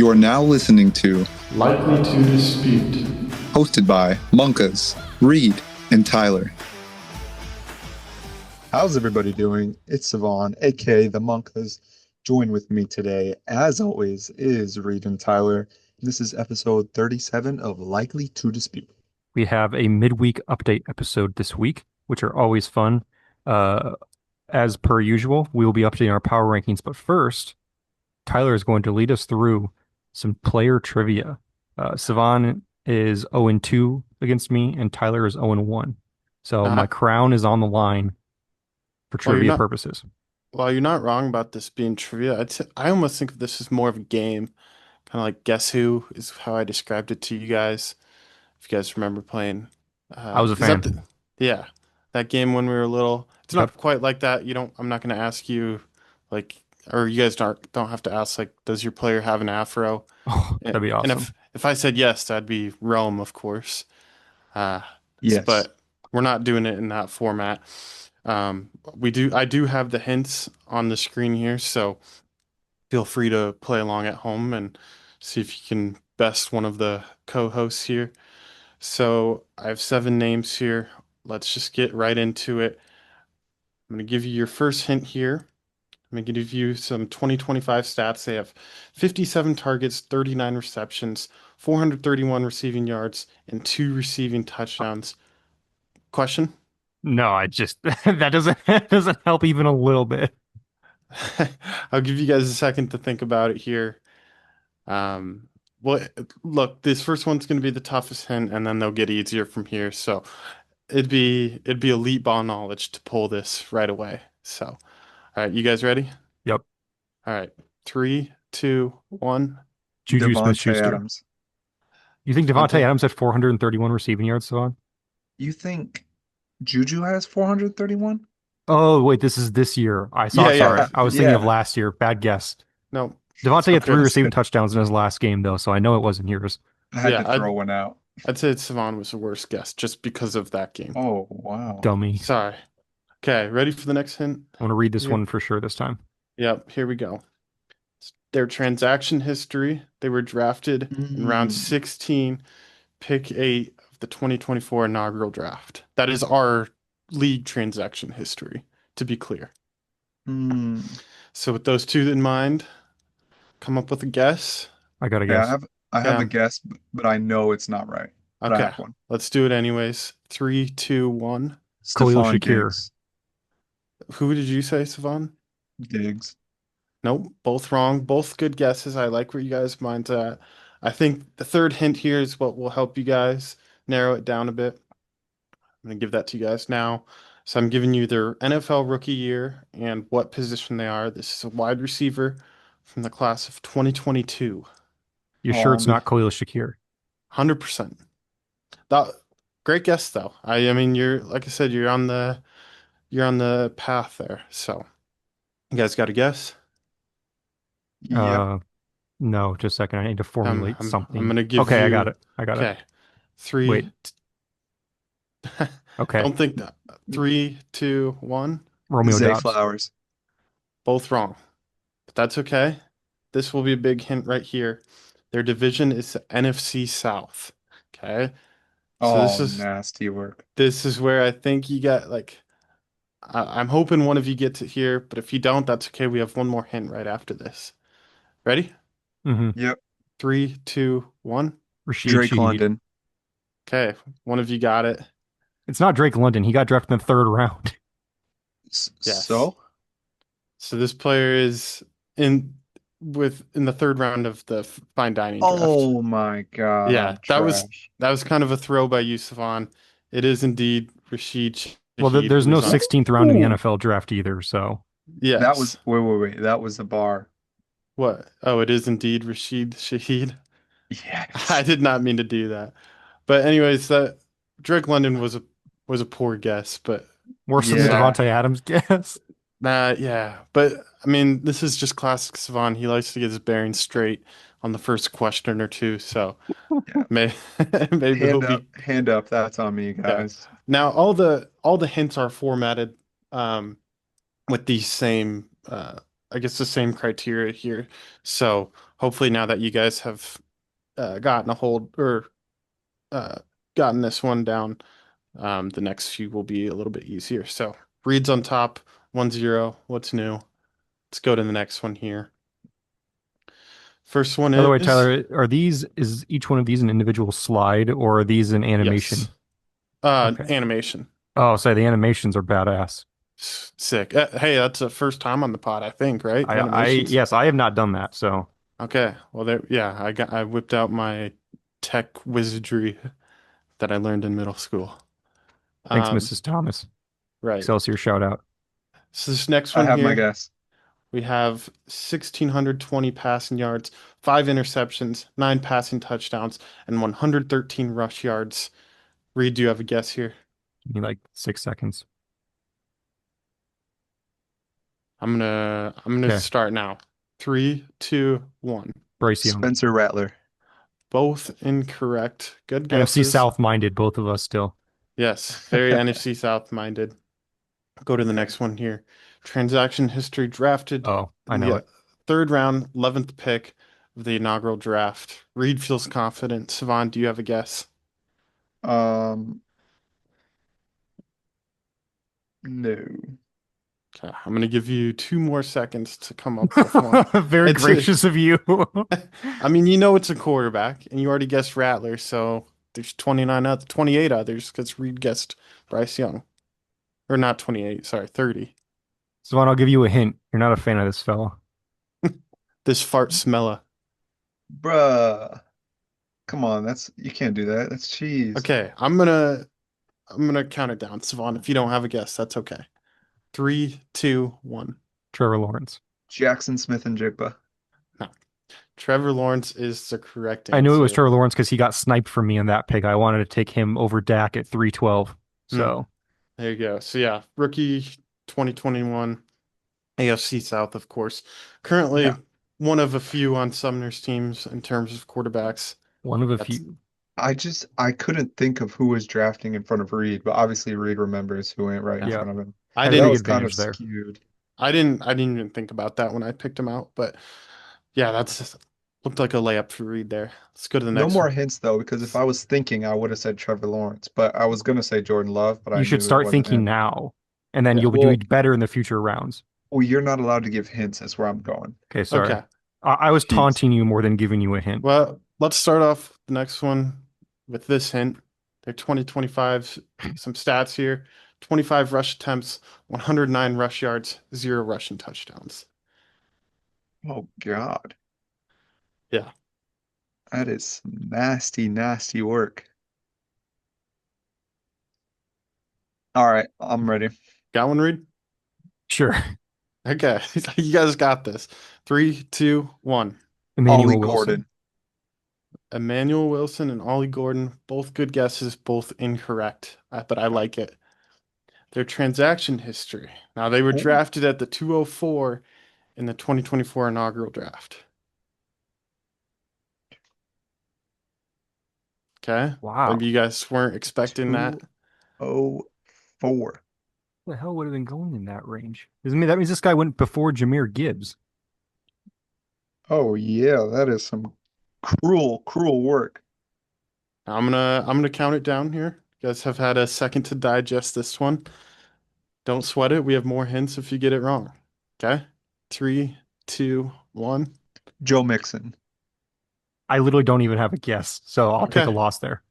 You are now listening to Likely to Dispute. hosted by Monkas, Reed, and Tyler. How's everybody doing? It's Cevan, aka the Monkas. Join with me today, as always, is Reed and Tyler. This is episode 37 of Likely to Dispute. We have a midweek update episode this week, which are always fun. As per usual, we will be updating our power rankings, but first, Tyler is going to lead us through some player trivia. Cevan is 0-2 against me, and Tyler is 0-1. So my crown is on the line for trivia purposes. Well, you're not wrong about this being trivia. I almost think of this as more of a game, kind of like Guess Who is how I described it to you guys. If you guys remember playing, I was a fan. Yeah, that game when we were little. It's not quite like that. I'm not going to ask you, or you guys don't have to ask, does your player have an afro? Oh, that'd be awesome. And if I said yes, that'd be Rome, of course. Yes. But we're not doing it in that format. I do have the hints on the screen here, so feel free to play along at home and see if you can best one of the co-hosts here. So I have 7 names here. Let's just get right into it. I'm going to give you your first hint here. I'm going to give you some 2025 stats. They have 57 targets, 39 receptions, 431 receiving yards, and 2 receiving touchdowns. Question? No, that doesn't help even a little bit. I'll give you guys a second to think about it here. Well, look, this first one's going to be the toughest hint, and then they'll get easier from here. So it'd be elite ball knowledge to pull this right away. So, all right, you guys ready? Yep. All right, 3, 2, 1. Juju Smith-Schuster. Adams. You think Devontae Adams had 431 receiving yards, Cevan? You think Juju has 431? Oh, wait, this is this year. Sorry. I was thinking of last year. Bad guess. No. Devontae had 3 receiving touchdowns in his last game, though, so I know it wasn't yours. I had to throw one out. I'd say Cevan was the worst guess just because of that game. Oh, wow. Dummy. Sorry. Okay, ready for the next hint? I want to read this one for sure this time. Yep, here we go. Their transaction history. They were drafted in round 16, pick 8 of the 2024 inaugural draft. That is our league transaction history, to be clear. So with those 2 in mind, come up with a guess. I got a guess. I have a guess, but I know it's not right. But Okay, I have one. let's do it anyways. 3, 2, 1. Khalil Stephon Shakir. Diggs. Who did you say, Cevan? Diggs. Nope, both wrong. Both good guesses. I like where you guys' minds at. I think the third hint here is what will help you guys narrow it down a bit. I'm going to give that to you guys now. So I'm giving you their NFL rookie year and what position they are. This is a wide receiver from the class of 2022. You sure it's not Khalil Shakir? 100%. Great guess though. I mean, like I said, you're on the path there. So you guys got a guess? Yep. No, just a second. I need to formulate something. I'm gonna give you. Okay, I got it. Okay. 3. Wait. Okay. Don't think that. 3, 2, 1. Romeo Zay Dobbs. Flowers. Both wrong. But that's okay. This will be a big hint right here. Their division is the NFC South. Okay. So this is nasty work. This is where I think you got I'm hoping one of you gets it here, but if you don't, that's okay. We have one more hint right after this. Ready? Mm-hmm. Yep. 3, 2, 1. Rashid Drake Shaheed. London. Okay. One of you got it. It's not Drake London. He got drafted in the 3rd round. Yes. So this player is in the 3rd round of the Fine Dining draft. Oh my God. Yeah, that was kind of a throw by you, Cevan. It is indeed Rashid Shaheed. Well, there's no 16th round in the NFL draft either, so. Yes. That was wait. That was the bar. What? Oh, it is indeed Rashid Shaheed. Yes. I did not mean to do that. But anyways, that Drake London was a poor guess, but Worse than the Devontae Adams guess. yeah. But I mean, this is just classic Cevan. He likes to get his bearings straight on the first question or two. So maybe hand up. That's on me, guys. Yeah. Now all the hints are formatted with these same I guess the same criteria here. So hopefully now that you guys have gotten a hold or uh, gotten this one down, the next few will be a little bit easier. So reads on top, 1-0. What's new? Let's go to the next one here. First one By the way, is Tyler, is each one of these an individual slide or are these an animation? yes, Okay. animation. Oh, sorry, the animations are badass. Sick. Hey, that's the first time on the pod, I think, right? Animations. Yes, I have not done that, so Okay. Well, there. Yeah, I whipped out my tech wizardry that I learned in middle school. thanks, Um, Mrs. Thomas. right. Excelsior shout out. So this next I one have my here, guess. we have 1,620 passing yards, 5 interceptions, 9 passing touchdowns, and 113 rush yards. Reed, do you have a guess here? Give me like 6 seconds. I'm gonna Okay. start now. 3, 2, 1. Bryce Young. Spencer Rattler. Both incorrect. Good NFC guesses. South minded, both of us still. Yes, very NFC South minded. Go to the next one here. Transaction history drafted Oh, I in know the it. third round, 11th pick of the inaugural draft. Reed feels confident. Cevan, do you have a guess? Um, no. Okay, I'm gonna give you 2 more seconds to come up with one. Very It's a, gracious of you. I mean, you know it's a quarterback, and you already guessed Rattler, so there's 28 others because Reed guessed Bryce Young. Or not 28, sorry, 30. Savon, I'll give you a hint. You're not a fan of this fella. This fart smella. Bruh. Come on, you can't do that. That's cheese. Okay, I'm gonna count it down. Savon, if you don't have a guess, that's okay. 3, 2, 1. Trevor Lawrence. Jackson Smith and Jigba. No. Trevor Lawrence is the correct I knew it was answer. Trevor Lawrence because he got sniped for me on that pick. I wanted to take him over Dak at 312. Hmm, So there you go. So yeah, rookie 2021 AFC South, of course. Currently Yeah. one of a few on Sumner's teams in terms of quarterbacks. one of a That's few. I couldn't think of who was drafting in front of Reed, but obviously Reed remembers who went right in yeah. Yeah, front of him. I had a That big didn't was kind of advantage there. skewed. I didn't even think about that when I picked him out, but yeah, that's looked like a layup for Reed there. Let's go to the No next more one. hints though, because if I was thinking, I would have said Trevor Lawrence, but I was gonna say Jordan Love, but I You should knew it start wasn't thinking him. now, and then Yeah. you'll do Well, better in the future rounds. you're not allowed to give hints. That's where I'm going. Okay, sorry. Okay. I was Jeez. taunting you more than giving you a hint. Well, let's start off the next one with this hint. They're 2025, some stats here. 25 rush attempts, 109 rush yards, 0 rushing touchdowns. Oh God, Yeah. that is some nasty, nasty work. All right, I'm ready. Got one, Reed? Sure. Okay. You guys got this. 3, 2, 1. Emmanuel Ollie Wilson. Gordon. Emmanuel Wilson and Ollie Gordon, both good guesses, both incorrect, but I like it. Their transaction history. Now, they were Ooh. drafted at the 204 in the 2024 inaugural draft. Okay. Wow. Maybe you guys weren't expecting that. 204. The hell would have been going in that range? That means this guy went before Jameer Gibbs. Oh yeah, that is some cruel, cruel work. I'm gonna count it down here. You guys have had a second to digest this one. Don't sweat it. We have more hints if you get it wrong. Okay. 3, 2, 1. Joe Mixon. I literally don't even have a guess, so I'll take a Okay. loss there.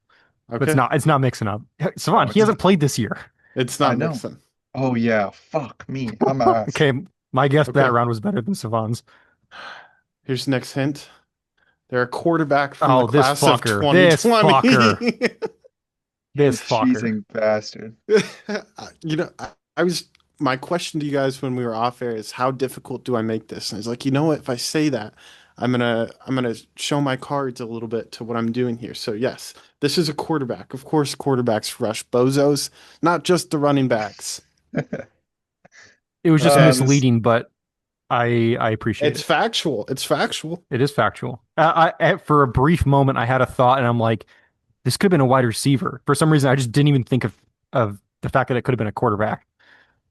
But Okay. it's not mixing up. Savon, Oh, he hasn't played this year. It's I not know. Mixon. Oh yeah, fuck me. I'm ass. Okay, my guess Okay. that round was better than Savon's. Here's the next hint. They're a quarterback from Oh, the this class of fucker. This 2020. This You fucker. cheesing bastard. You know, I was my question to you guys when we were off air is how difficult do I make this? And I was like, you know what? If I say that, I'm gonna show my cards a little bit to what I'm doing here. So yes, this is a quarterback. Of course, quarterbacks rush bozos, not just the running backs. It was just This- misleading, but I appreciate It's it. factual. It's factual. It is factual. For a brief moment, I had a thought, and I'm like, this could have been a wide receiver. For some reason, I just didn't even think of the fact that it could have been a quarterback.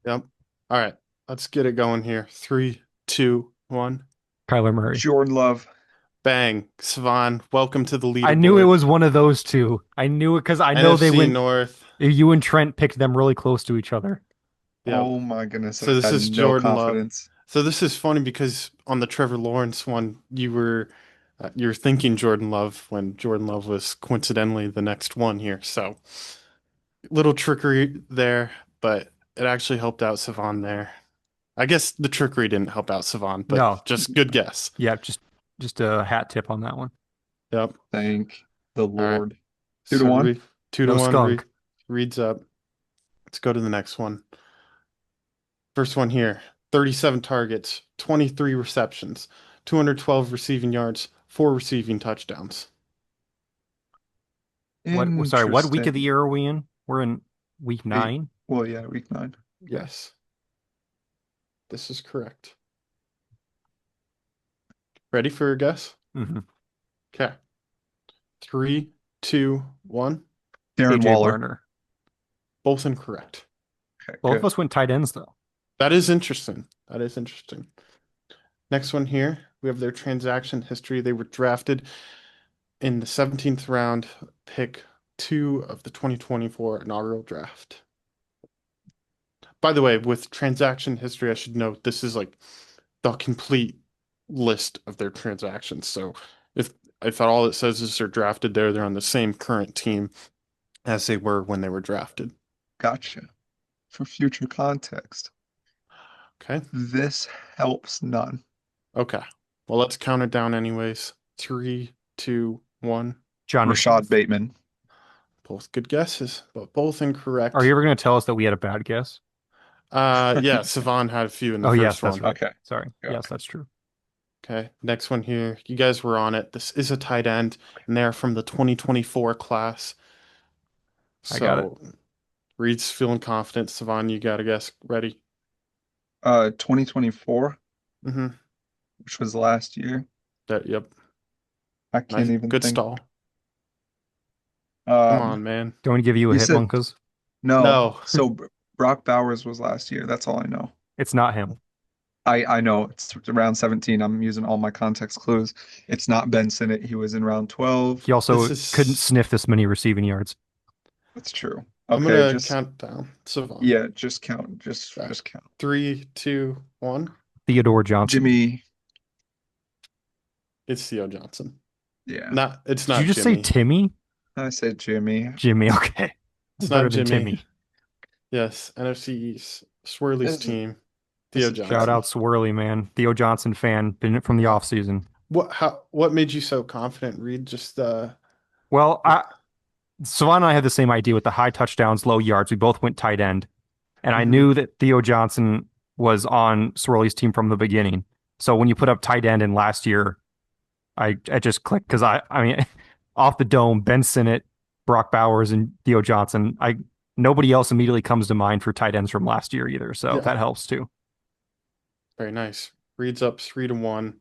Yep. All right, let's get it going here. 3, 2, 1. Kyler Murray. Jordan Love. Bang. Cevan, welcome to the I knew it leaderboard. was one of those two. I knew it because I know they NFC went. North. You and Trent picked them really close to each other. Yep. Oh my goodness, So I this had is no Jordan Love. confidence. So this is funny because on the Trevor Lawrence one, you're thinking Jordan Love when Jordan Love was coincidentally the next one here. So little trickery there, but it actually helped out Cevan there. I guess the trickery didn't help out Cevan, but No. just good guess. Yeah, just a hat tip on that one. Yep. Thank the All right. Lord. 2 to So 1. 2 to No 1 skunk. reads up. Let's go to the next one. First one here. 37 targets, 23 receptions, 212 receiving yards, 4 receiving touchdowns. Sorry, what week of the Interesting. year are we in? We're in week 9. Well, yeah, week 9. Yes. This is correct. Ready for a guess? Mm-hmm. Okay. 3, 2, 1. Darren AJ Waller. Barner. Both incorrect. Okay, Both of good. us went tight ends though. That is interesting. That is interesting. Next one here, we have their transaction history. They were drafted in the 17th round, pick 2 of the 2024 inaugural draft. By the way, with transaction history, I should note this is like the complete list of their transactions. So if all it says is they're drafted there, they're on the same current team as they were when they were drafted. Gotcha. For future context, Okay. this helps none. Okay. Well, let's count it down anyways. 3, 2, 1. Johnny Rashad Smith. Bateman. Both good guesses, but both incorrect. Are you ever going to tell us that we had a bad guess? Yeah, Cevan had a few in the Oh, yes, first that's one. right. Okay. Sorry. Okay. Yes, that's true. Okay, next one here. You guys were on it. This is a tight end, and they're from the 2024 class. I got it. So Reed's feeling confident. Cevan, you got a guess ready? 2024, Mm-hmm. which was last year. Yep. I can't Nice, even good think. stall. Come on, Um, man. Do you want me to give you a you hit, said Monkas? no. No. So Brock Bowers was last year. That's all I know. It's not him. I know it's round 17. I'm using all my context clues. It's not Ben Sinnott. He was in round 12. He also This couldn't is. sniff this many receiving yards. That's true. I'm Okay, gonna just count down. Cevan. yeah, just count. Just Okay. just count. 3, 2, 1. Theodore Johnson. Jimmy, It's Theo Johnson. yeah. It's Did not you just Jimmy. say Timmy? I said Jimmy. Jimmy, okay. It's Better not than Jimmy. Timmy. Yes, NFC East. Swerly's This- team. this Theo is Johnson. Shout out Swerly, man. Theo Johnson fan. Been from the off season. What made you so confident, Reed? Just Well, Cevan and I had the same idea with the high touchdowns, low yards. We both went tight end. And I Mhm. knew that Theo Johnson was on Swerly's team from the beginning. So when you put up tight end in last year, I just clicked because I mean, off the dome, Ben Sinnott, Brock Bowers, and Theo Johnson. Nobody else immediately comes to mind for tight ends from last year either. So Yeah. that helps too. Very nice. Reed's up 3 to 1.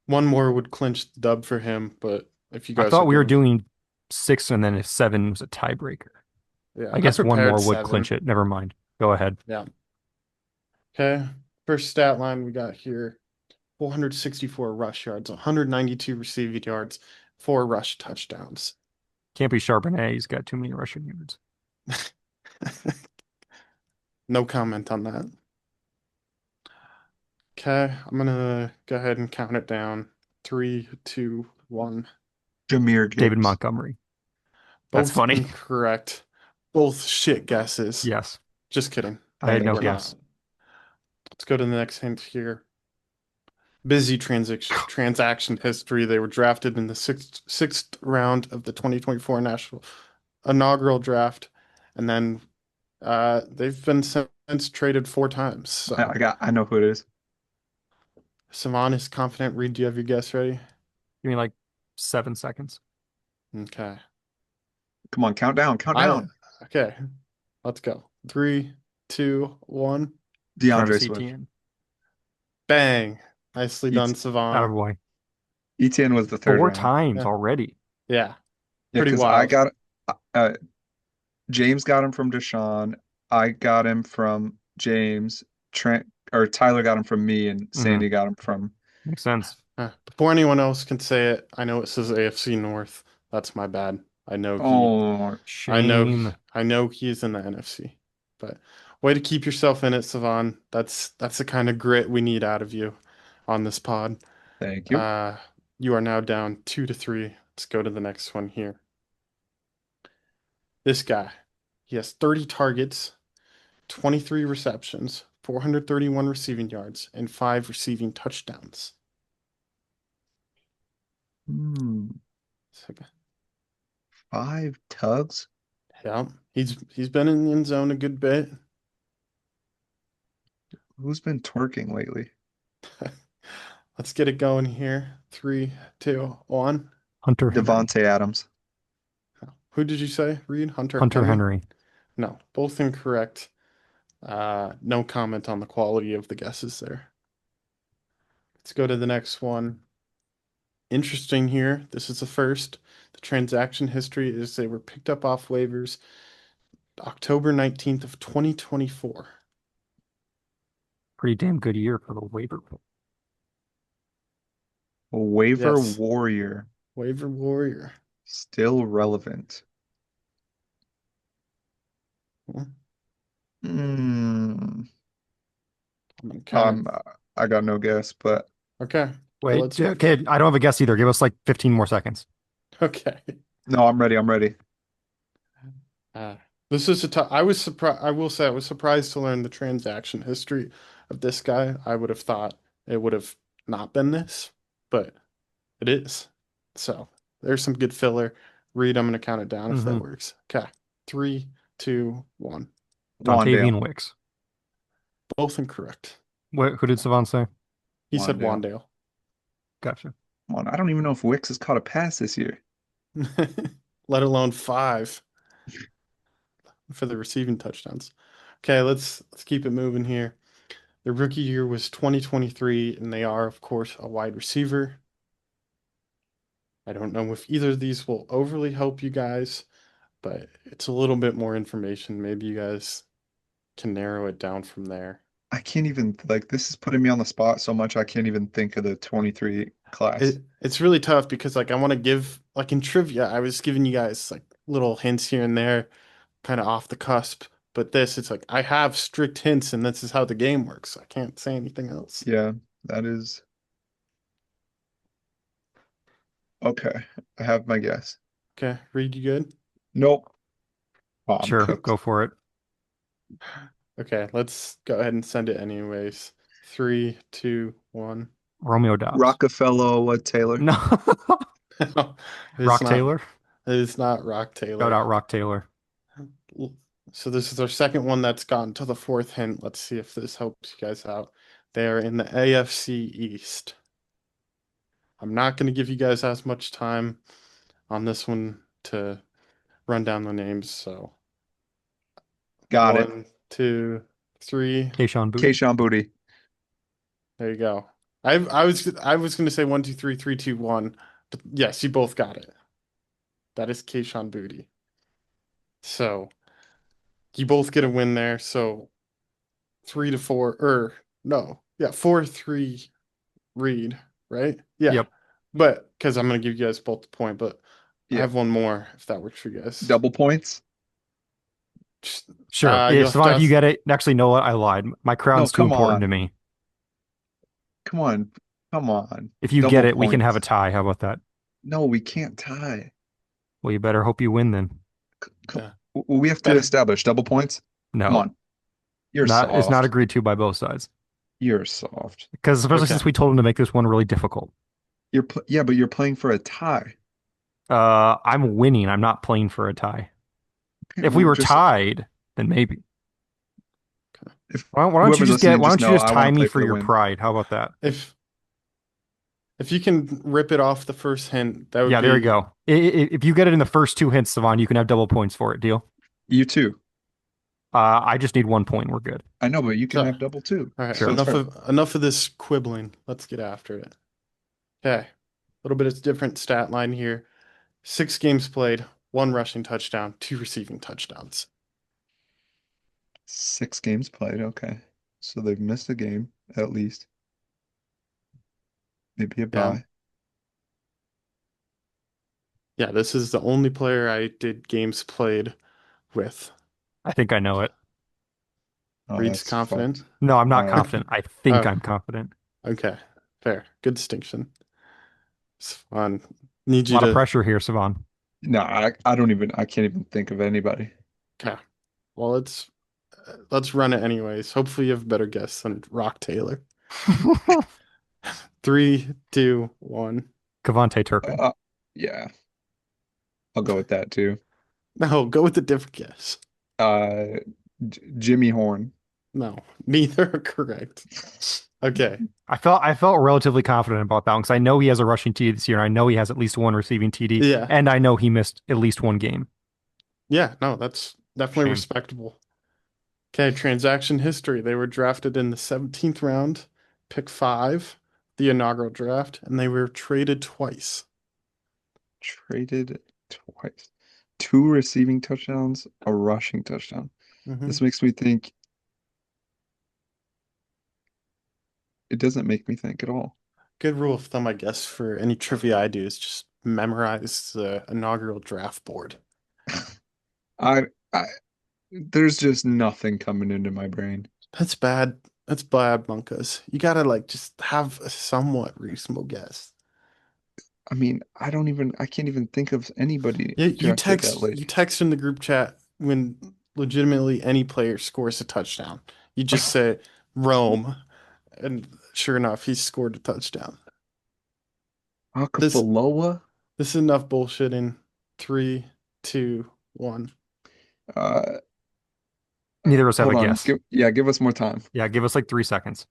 One more would clinch the dub for him, but if you guys I thought are we were good- doing 6 and then if 7 was a tiebreaker. Yeah, I guess one prepared more would 7. clinch it. Never mind. Go ahead. Yeah. Okay. First stat line we got here: 464 rush yards, 192 receiving yards, 4 rush touchdowns. Can't be Charbonnet. He's got too many rushing yards. No comment on that. Okay, I'm gonna go ahead and count it down. 3, 2, 1. Jameer David Gibbs. Montgomery. That's Both funny. incorrect. Both shit guesses. Yes. Just kidding. I had no We're guess. not. Let's go to the next hint here. Busy transaction history. They were drafted in the sixth round of the 2024 national inaugural draft, and then they've been since traded 4 times. So I know who it is. Cevan is confident. Reed, do you have your guess ready? Give me like 7 seconds. Okay. Come on, count down. Okay. Let's go. 3, 2, 1. DeAndre Travis Swift. Etienne. Bang. Nicely done, Cevan. Attaboy. Etienne was the third 4 round. times Yeah. already. Yeah. Yeah, Pretty 'cause wild. I got James got him from Deshaun. I got him from James. Trent or Tyler got him from me, and Sandy got him from Makes sense. Before anyone else can say it, I know it says AFC North. That's my bad. I know he Oh, I know Shame. I know he's in the NFC. But way to keep yourself in it, Cevan. That's the kind of grit we need out of you on this pod. thank you. Uh you are now down 2-3. Let's go to the next one here. This guy. He has 30 targets, 23 receptions, 431 receiving yards, and 5 receiving touchdowns. Hmm. So, 5 tugs? yeah, he's been in the end zone a good bit. Who's been twerking lately? Let's get it going here. 3, 2, 1. Hunter Henry. Devontae Adams. Who did you say? Reed? Hunter Hunter Henry? Henry. No, both incorrect. No comment on the quality of the guesses there. Let's go to the next one. Interesting here. This is the first. The transaction history is they were picked up off waivers October 19th of 2024. Pretty damn good year for the waiver. Waiver Yes, warrior. waiver warrior. Still relevant. Hmm, Hmm. I'm gonna count I got no guess, but it. Okay. Okay, Wait, let's move. okay, I don't have a guess either. Give us like 15 more seconds. Okay. no, I'm ready. I'm ready. Uh, this is a tough. I was surprised. I will say I was surprised to learn the transaction history of this guy. I would have thought it would have not been this, but it is. So there's some good filler. Reed, I'm going to count it down if that Mm-hmm. works. Okay. 3, 2, 1. Wandale. Dontavian Wicks. Both incorrect. Who did Savant say? He said Wandale. Wandale. Gotcha. Come on, I don't even know if Wicks has caught a pass this year. Let alone 5 for the receiving touchdowns. Okay, let's keep it moving here. Their rookie year was 2023, and they are, of course, a wide receiver. I don't know if either of these will overly help you guys, but it's a little bit more information. Maybe you guys can narrow it down from there. I can't even like this is putting me on the spot so much I can't even think of the 23 class. It's really tough because like I want to give like in trivia, I was giving you guys like little hints here and there, kind of off the cusp. But this, it's like I have strict hints, and this is how the game works. I can't say anything else. Yeah, that is okay. I have my guess. Okay, Reed, you good? Nope. Oh, I'm Sure, cooked. go for it. Okay, let's go ahead and send it anyways. 3, 2, 1. Romeo Dobbs. Rockefeller Taylor. No. It's Rock not. Taylor. It is not Rock Shout Taylor. out Rock Taylor. So this is our second one that's gotten to the fourth hint. Let's see if this helps you guys out. They're in the AFC East. I'm not going to give you guys as much time on this one to run down the names. So Got it. 1, 2, 3. Kayshawn Booty. Kayshawn Booty. There you go. I was going to say 1, 2, 3, 3, 2, 1. But yes, you both got it. That is Kayshawn Booty. So you both get a win there. So 3-4, or no, yeah, 4-3 Reed, right? Yeah. Yep. But because I'm gonna give you guys both the point, but I Yeah. have one more if that works for you guys. Double points? Just- Sure. you'll If have to Savant, if you ask- get it, actually, know what? I lied. My No, crown's too come important to on. me. Come on. Come on. If you Double get it, we can have a points. tie. How about that? No, we can't tie. Well, you better hope you win then. Yeah. We have to Better- establish double points. Come No, on. You're it's not soft. agreed to by both sides. You're soft. Because especially Okay. since we told him to make this one really difficult. Yeah, but you're playing for a tie. I'm winning. I'm not playing for a tie. Okay, If we well, were just tied, then maybe. if Why don't you whoever's just get? listening, Why just don't you know just I tie want to me play for the your win. pride? How about that? If you can rip it off the first hint, that would Yeah, be there you go. If you get it in the first 2 hints, Savon, you can have double points for it. Deal? You too. I just need 1 point. We're good. I know, but you can So- have double too. All right. Sure. Enough of this quibbling. Let's get after it. Okay. A little bit of different stat line here. 6 games played, 1 rushing touchdown, 2 receiving touchdowns. 6 games played. Okay. So they've missed a game at least. Maybe a Yeah. bye. Yeah, this is the only player I did games played with. I think I know it. Oh, Reed's that's confident. fucked. No, I'm not All right. confident. I think Oh, I'm confident. okay. Fair. Good distinction. It's fun. Need A you lot of to. pressure here, Cevan. No, I don't even I can't even think of anybody. Okay. Well, let's run it anyways. Hopefully you have a better guess than Rock Taylor. Three, two, one. Cavante Turpin. Uh, yeah, I'll go with that too. No, go with a different guess. Uh, Jimmy Horn. No, neither are correct. Okay. I felt relatively confident about that one because I know he has a rushing TD this year, and I know he has at least one receiving TD, Yeah. and I know he missed at least one game. Yeah, no, that's definitely Shame. respectable. Okay, transaction history. They were drafted in the 17th round, pick five, the inaugural draft, and they were traded twice. Traded twice. Two receiving touchdowns, a rushing touchdown. Hmm. This makes me think, it doesn't make me think at all. Good rule of thumb, I guess, for any trivia I do is just memorize the inaugural draft board. I, I, there's just nothing coming into my brain. That's bad. That's bad, Monkas. You gotta like just have a somewhat reasonable guess. I mean, I can't even think of anybody You you drafted that text you late. text in the group chat when legitimately any player scores a touchdown. You just say Rome, and sure enough, he scored a touchdown. This Akafaloa? this is enough bullshitting. Three, two, one. Uh, Neither of us have a hold on. guess. Give us more time. Yeah, give us like 3 seconds.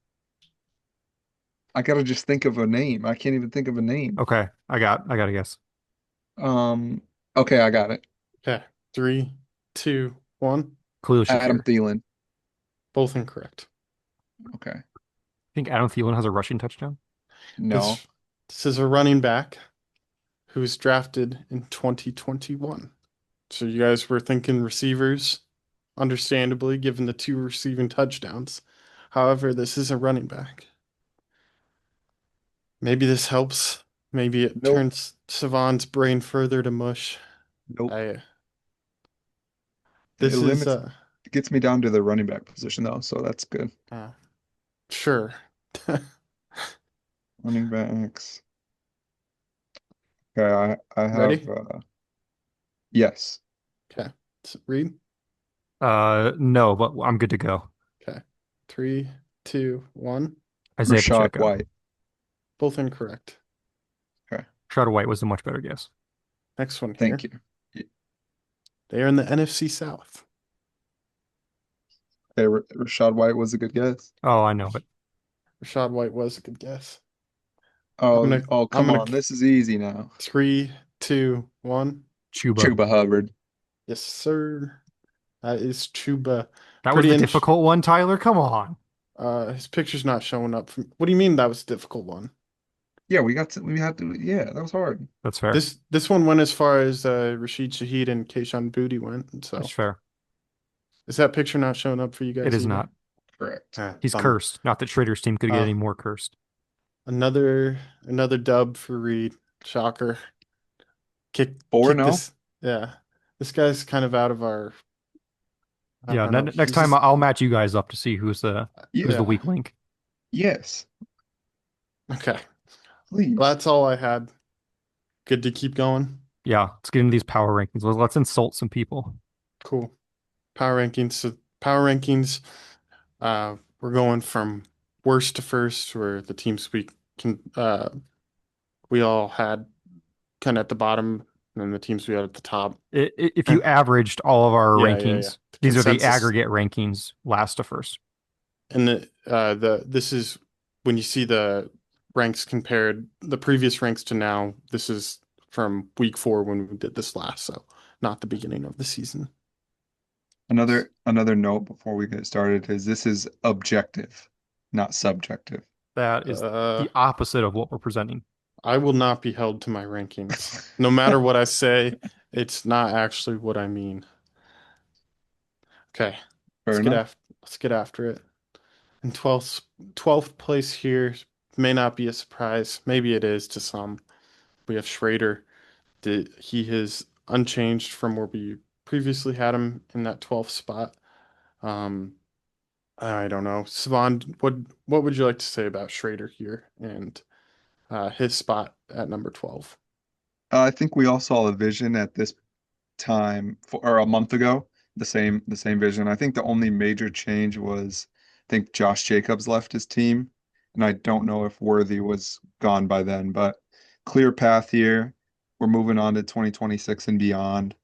I gotta just think of a name. I can't even think of a name. Okay, I got a guess. Um, okay, I got it. Okay, three, two, one. Khalil Adam Shakir. Thielen. Both incorrect. Okay. I think Adam Thielen has a rushing touchdown. No. This this is a running back who was drafted in 2021. So you guys were thinking receivers, understandably, given the two receiving touchdowns. However, this is a running back. Maybe this helps. Maybe it Nope. turns Cevan's brain further to mush. Nope. I It this is limits it gets me down to the running back position though, so that's good. uh sure. Running backs. Okay, I have Ready? yes. Okay. Read. No, but I'm good to go. Okay. Three, two, one. Isaiah Rashad Pacheco. White. Both incorrect. Okay. Schrader White was a much better guess. Next one Thank here. you. They are in the NFC South. Okay, Rashad White was a good guess. Oh, I know it. Rashad White was a good guess. I'm Oh, gonna oh, I'm come gonna on. This is easy now. three, two, one. Chuba. Chuba Hubbard. Yes, sir. That is Chuba. That was Pretty the in difficult one, Tyler. Come on. his picture's not showing up. What do you mean that was a difficult one? Yeah, we had to yeah, that was hard. That's fair. This one went as far as Rashid Shaheed and Kayshawn Booty went. That's So fair. is that picture not showing up for you It guys is either? not. Correct. He's Bummer. cursed. Not that Schrader's team could get Uh, any more cursed. another dub for Reed. Shocker. Kick 4-0? this. Yeah. This guy's kind of out of our I Yeah, don't know. next He's time just I'll match you guys up to see who's the yeah. weak link. Yes, Okay. Well, please. that's all I had. Good to keep going. Yeah, let's get into these power rankings. Let's insult some people. Cool. Power rankings. So power rankings. We're going from worst to first, where the teams we all had kind of at the bottom, and then the teams we had at the top. If Eh, you averaged all of our yeah. rankings, The these are the consensus, aggregate rankings last to first. and the this is when you see the ranks compared, the previous ranks to now. This is from week 4 when we did this last, so not the beginning of the season. Another note before we get started is this is objective, not subjective. That is Uh, the opposite of what we're presenting. I will not be held to my rankings. No matter what I say, it's not actually what I mean. Okay, Fair enough. let's get after it. In 12th place here, may not be a surprise. Maybe it is to some. We have Schrader. He is unchanged from where we previously had him in that 12th spot. Um, I don't know. Cevan, what would you like to say about Schrader here and his spot at number 12? I think we all saw a vision at this time or a month ago, the same vision. I think the only major change was I think Josh Jacobs left his team, and I don't know if Worthy was gone by then, but clear path here. We're moving on to 2026 and beyond.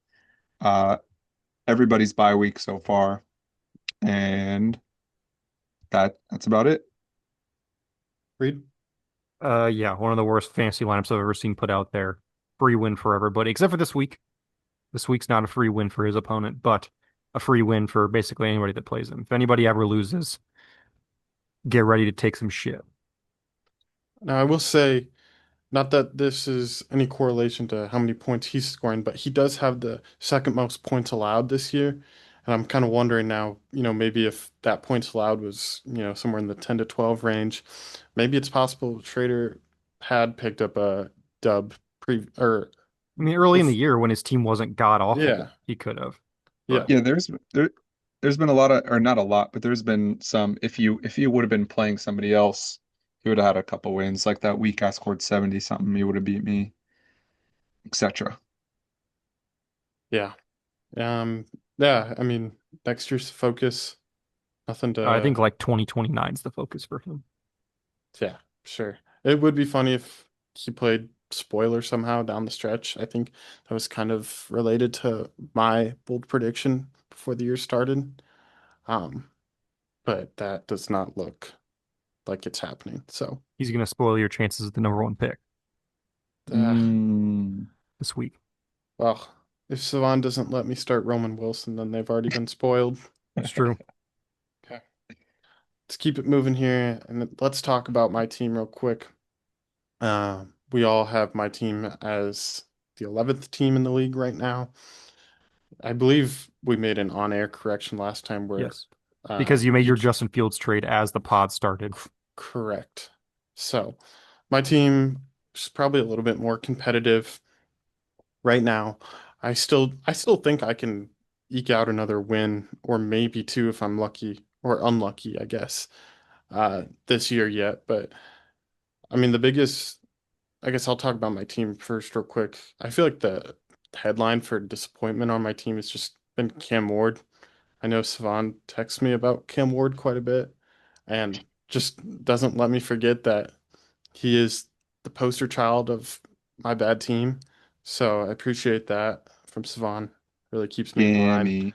Uh, everybody's bye week so far, and that's about it. Reed? Yeah, one of the worst fantasy lineups I've ever seen put out there. Free win for everybody, except for this week. This week's not a free win for his opponent, but a free win for basically anybody that plays him. If anybody ever loses, get ready to take some shit. Now, I will say, not that this is any correlation to how many points he's scoring, but he does have the second most points allowed this year. And I'm kind of wondering now, maybe if that points allowed was, somewhere in the 10 to 12 range, maybe it's possible Schrader had picked up a dub or I mean, early in the bef- year when his team wasn't god awful, yeah, he could have. yeah, But Yeah, there's been a lot of, or not a lot, but there's been some. If you would have been playing somebody else, you would have had a couple wins. Like that week I scored 70 something, you would have beat me, etc. yeah. Yeah, I mean, next year's focus, nothing I to, think like 2029 is the focus for him. yeah, sure. It would be funny if he played spoiler somehow down the stretch. I think that was kind of related to my bold prediction before the year started. Um, but that does not look like it's happening. So, He's going to spoil your chances at the number one pick uh, Mm. this week. well, if Cevan doesn't let me start Roman Wilson, then they've already been spoiled. It's true. Okay. Let's keep it moving here and let's talk about my team real quick. We all have my team as the 11th team in the league right now. I believe we made an on-air correction last time where Yes. Because you made you your Justin Fields trade as the pod started. correct. So my team is probably a little bit more competitive right now. I still think I can eke out another win or maybe two if I'm lucky or unlucky, I guess, this year yet. But I mean, I guess I'll talk about my team first real quick. I feel like the headline for disappointment on my team has just been Cam Ward. I know Cevan texts me about Cam Ward quite a bit and just doesn't let me forget that he is the poster child of my bad team. So I appreciate that from Cevan. Really keeps me in line. Gammy.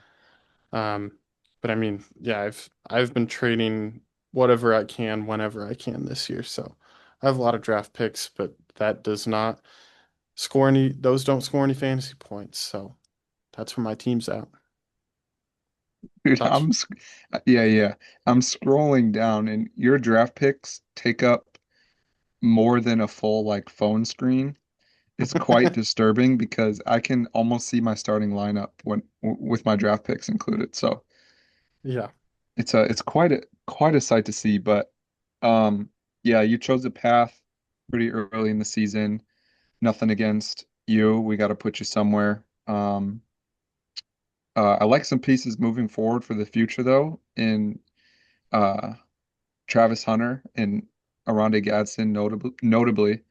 Um, but I mean, yeah, I've been trading whatever I can whenever I can this year. So I have a lot of draft picks, but that does not score any, those don't score any fantasy points. So that's where my team's at. Dude, Thoughts? yeah, yeah. I'm scrolling down and your draft picks take up more than a full like phone screen. It's quite disturbing because I can almost see my starting lineup with my draft picks included. So Yeah. it's quite a sight to see. But um, yeah, you chose a path pretty early in the season. Nothing against you. We got to put you somewhere. I like some pieces moving forward for the future though. In uh, Travis Hunter and Aronde Gadsden, notably,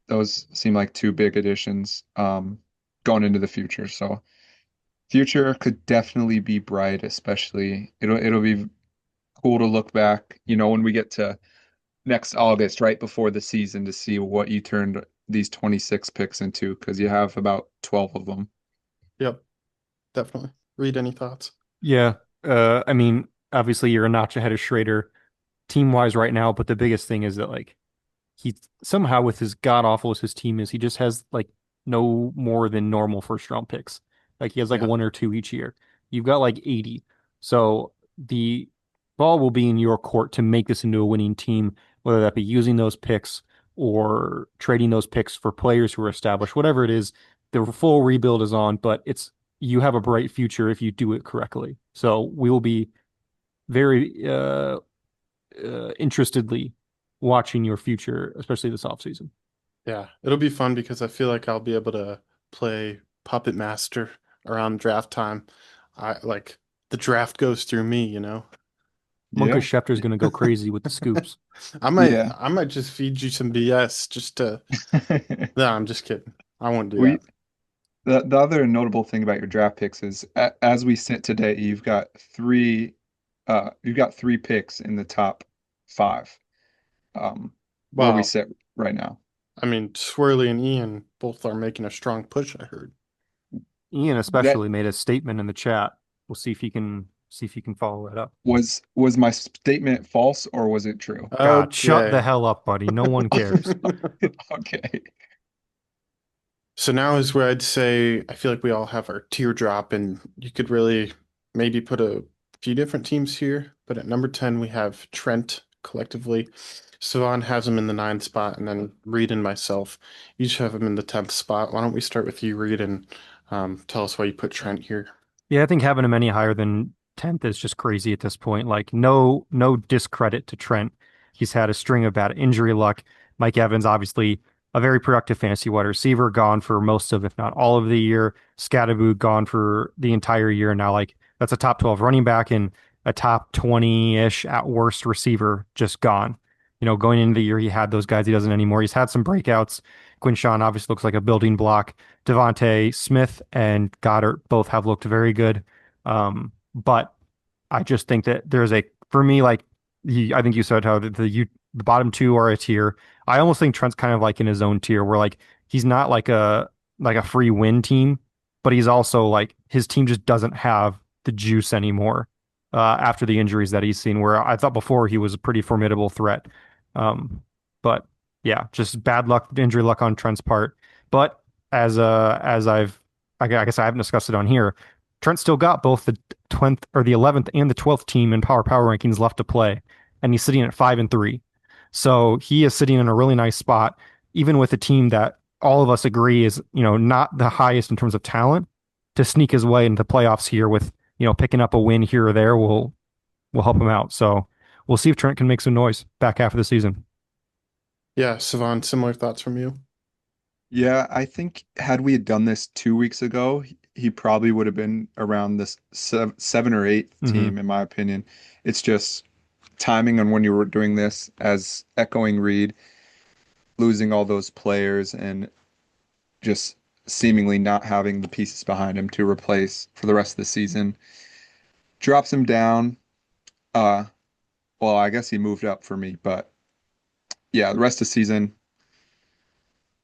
those seem like two big additions going into the future. So future could definitely be bright, especially it'll be cool to look back, when we get to next August, right before the season, to see what you turned these 26 picks into, because you have about 12 of them. Yep. Definitely. Read any thoughts? Yeah. I mean, obviously you're a notch ahead of Schrader team wise right now, but the biggest thing is that like he somehow with his god awful as his team is, he just has like no more than normal first round picks. Like he has like Yeah. one or two each year. You've got like 80. So the ball will be in your court to make this into a winning team, whether that be using those picks or trading those picks for players who are established, whatever it is. The full rebuild is on, but you have a bright future if you do it correctly. So we will be very interestedly watching your future, especially this offseason. Yeah, it'll be fun because I feel like I'll be able to play Puppet Master around draft time. I like the draft goes through me, you know. Monkas Yeah. Schefter's going to go crazy with the scoops. Yeah. I might just feed you some BS just to. No, I'm just kidding. I won't do We that. the other notable thing about your draft picks is as we sit today, you've got three picks in the top five. Where we Wow. sit right now. I mean, Swirly and Ian both are making a strong push, I heard. Ian That especially made a statement in the chat. We'll see if he can follow that up. was my statement false or was it true? Shut the Okay. hell up, buddy. No one cares. Okay. So now is where I'd say I feel like we all have our teardrop, and you could really maybe put a few different teams here. But at number 10, we have Trent collectively. Cevan has him in the ninth spot, and then Reed and myself each have him in the 10th spot. Why don't we start with you, Reed, and tell us why you put Trent here? Yeah, I think having him any higher than 10th is just crazy at this point. Like no discredit to Trent. He's had a string of bad injury luck. Mike Evans, obviously a very productive fantasy wide receiver, gone for most of, if not all of the year. Scatterboo gone for the entire year. Now, like that's a top 12 running back and a top 20-ish at worst receiver just gone. Going into the year, he had those guys. He doesn't anymore. He's had some breakouts. Quinshawn obviously looks like a building block. Devontae Smith and Goddard both have looked very good. But I just think that for me, like I think you said how the bottom two are a tier. I almost think Trent's kind of like in his own tier where like he's not like a free win team, but he's also like his team just doesn't have the juice anymore after the injuries that he's seen. Where I thought before he was a pretty formidable threat. But yeah, just bad luck, injury luck on Trent's part. But I guess I haven't discussed it on here. Trent still got both the 10th or the 11th and the 12th team in power rankings left to play, and he's sitting at 5-3. So he is sitting in a really nice spot, even with a team that all of us agree is, not the highest in terms of talent. To sneak his way into the playoffs here with, picking up a win here or there will help him out. So we'll see if Trent can make some noise back half of the season. Yeah, Cevan, similar thoughts from you? Yeah, I think had we had done this 2 weeks ago, he probably would have been around this seven or eight Mm-hmm. team, in my opinion. It's just timing on when you were doing this, as echoing Reed, losing all those players and just seemingly not having the pieces behind him to replace for the rest of the season drops him down. Uh, well, I guess he moved up for me, but yeah, the rest of the season,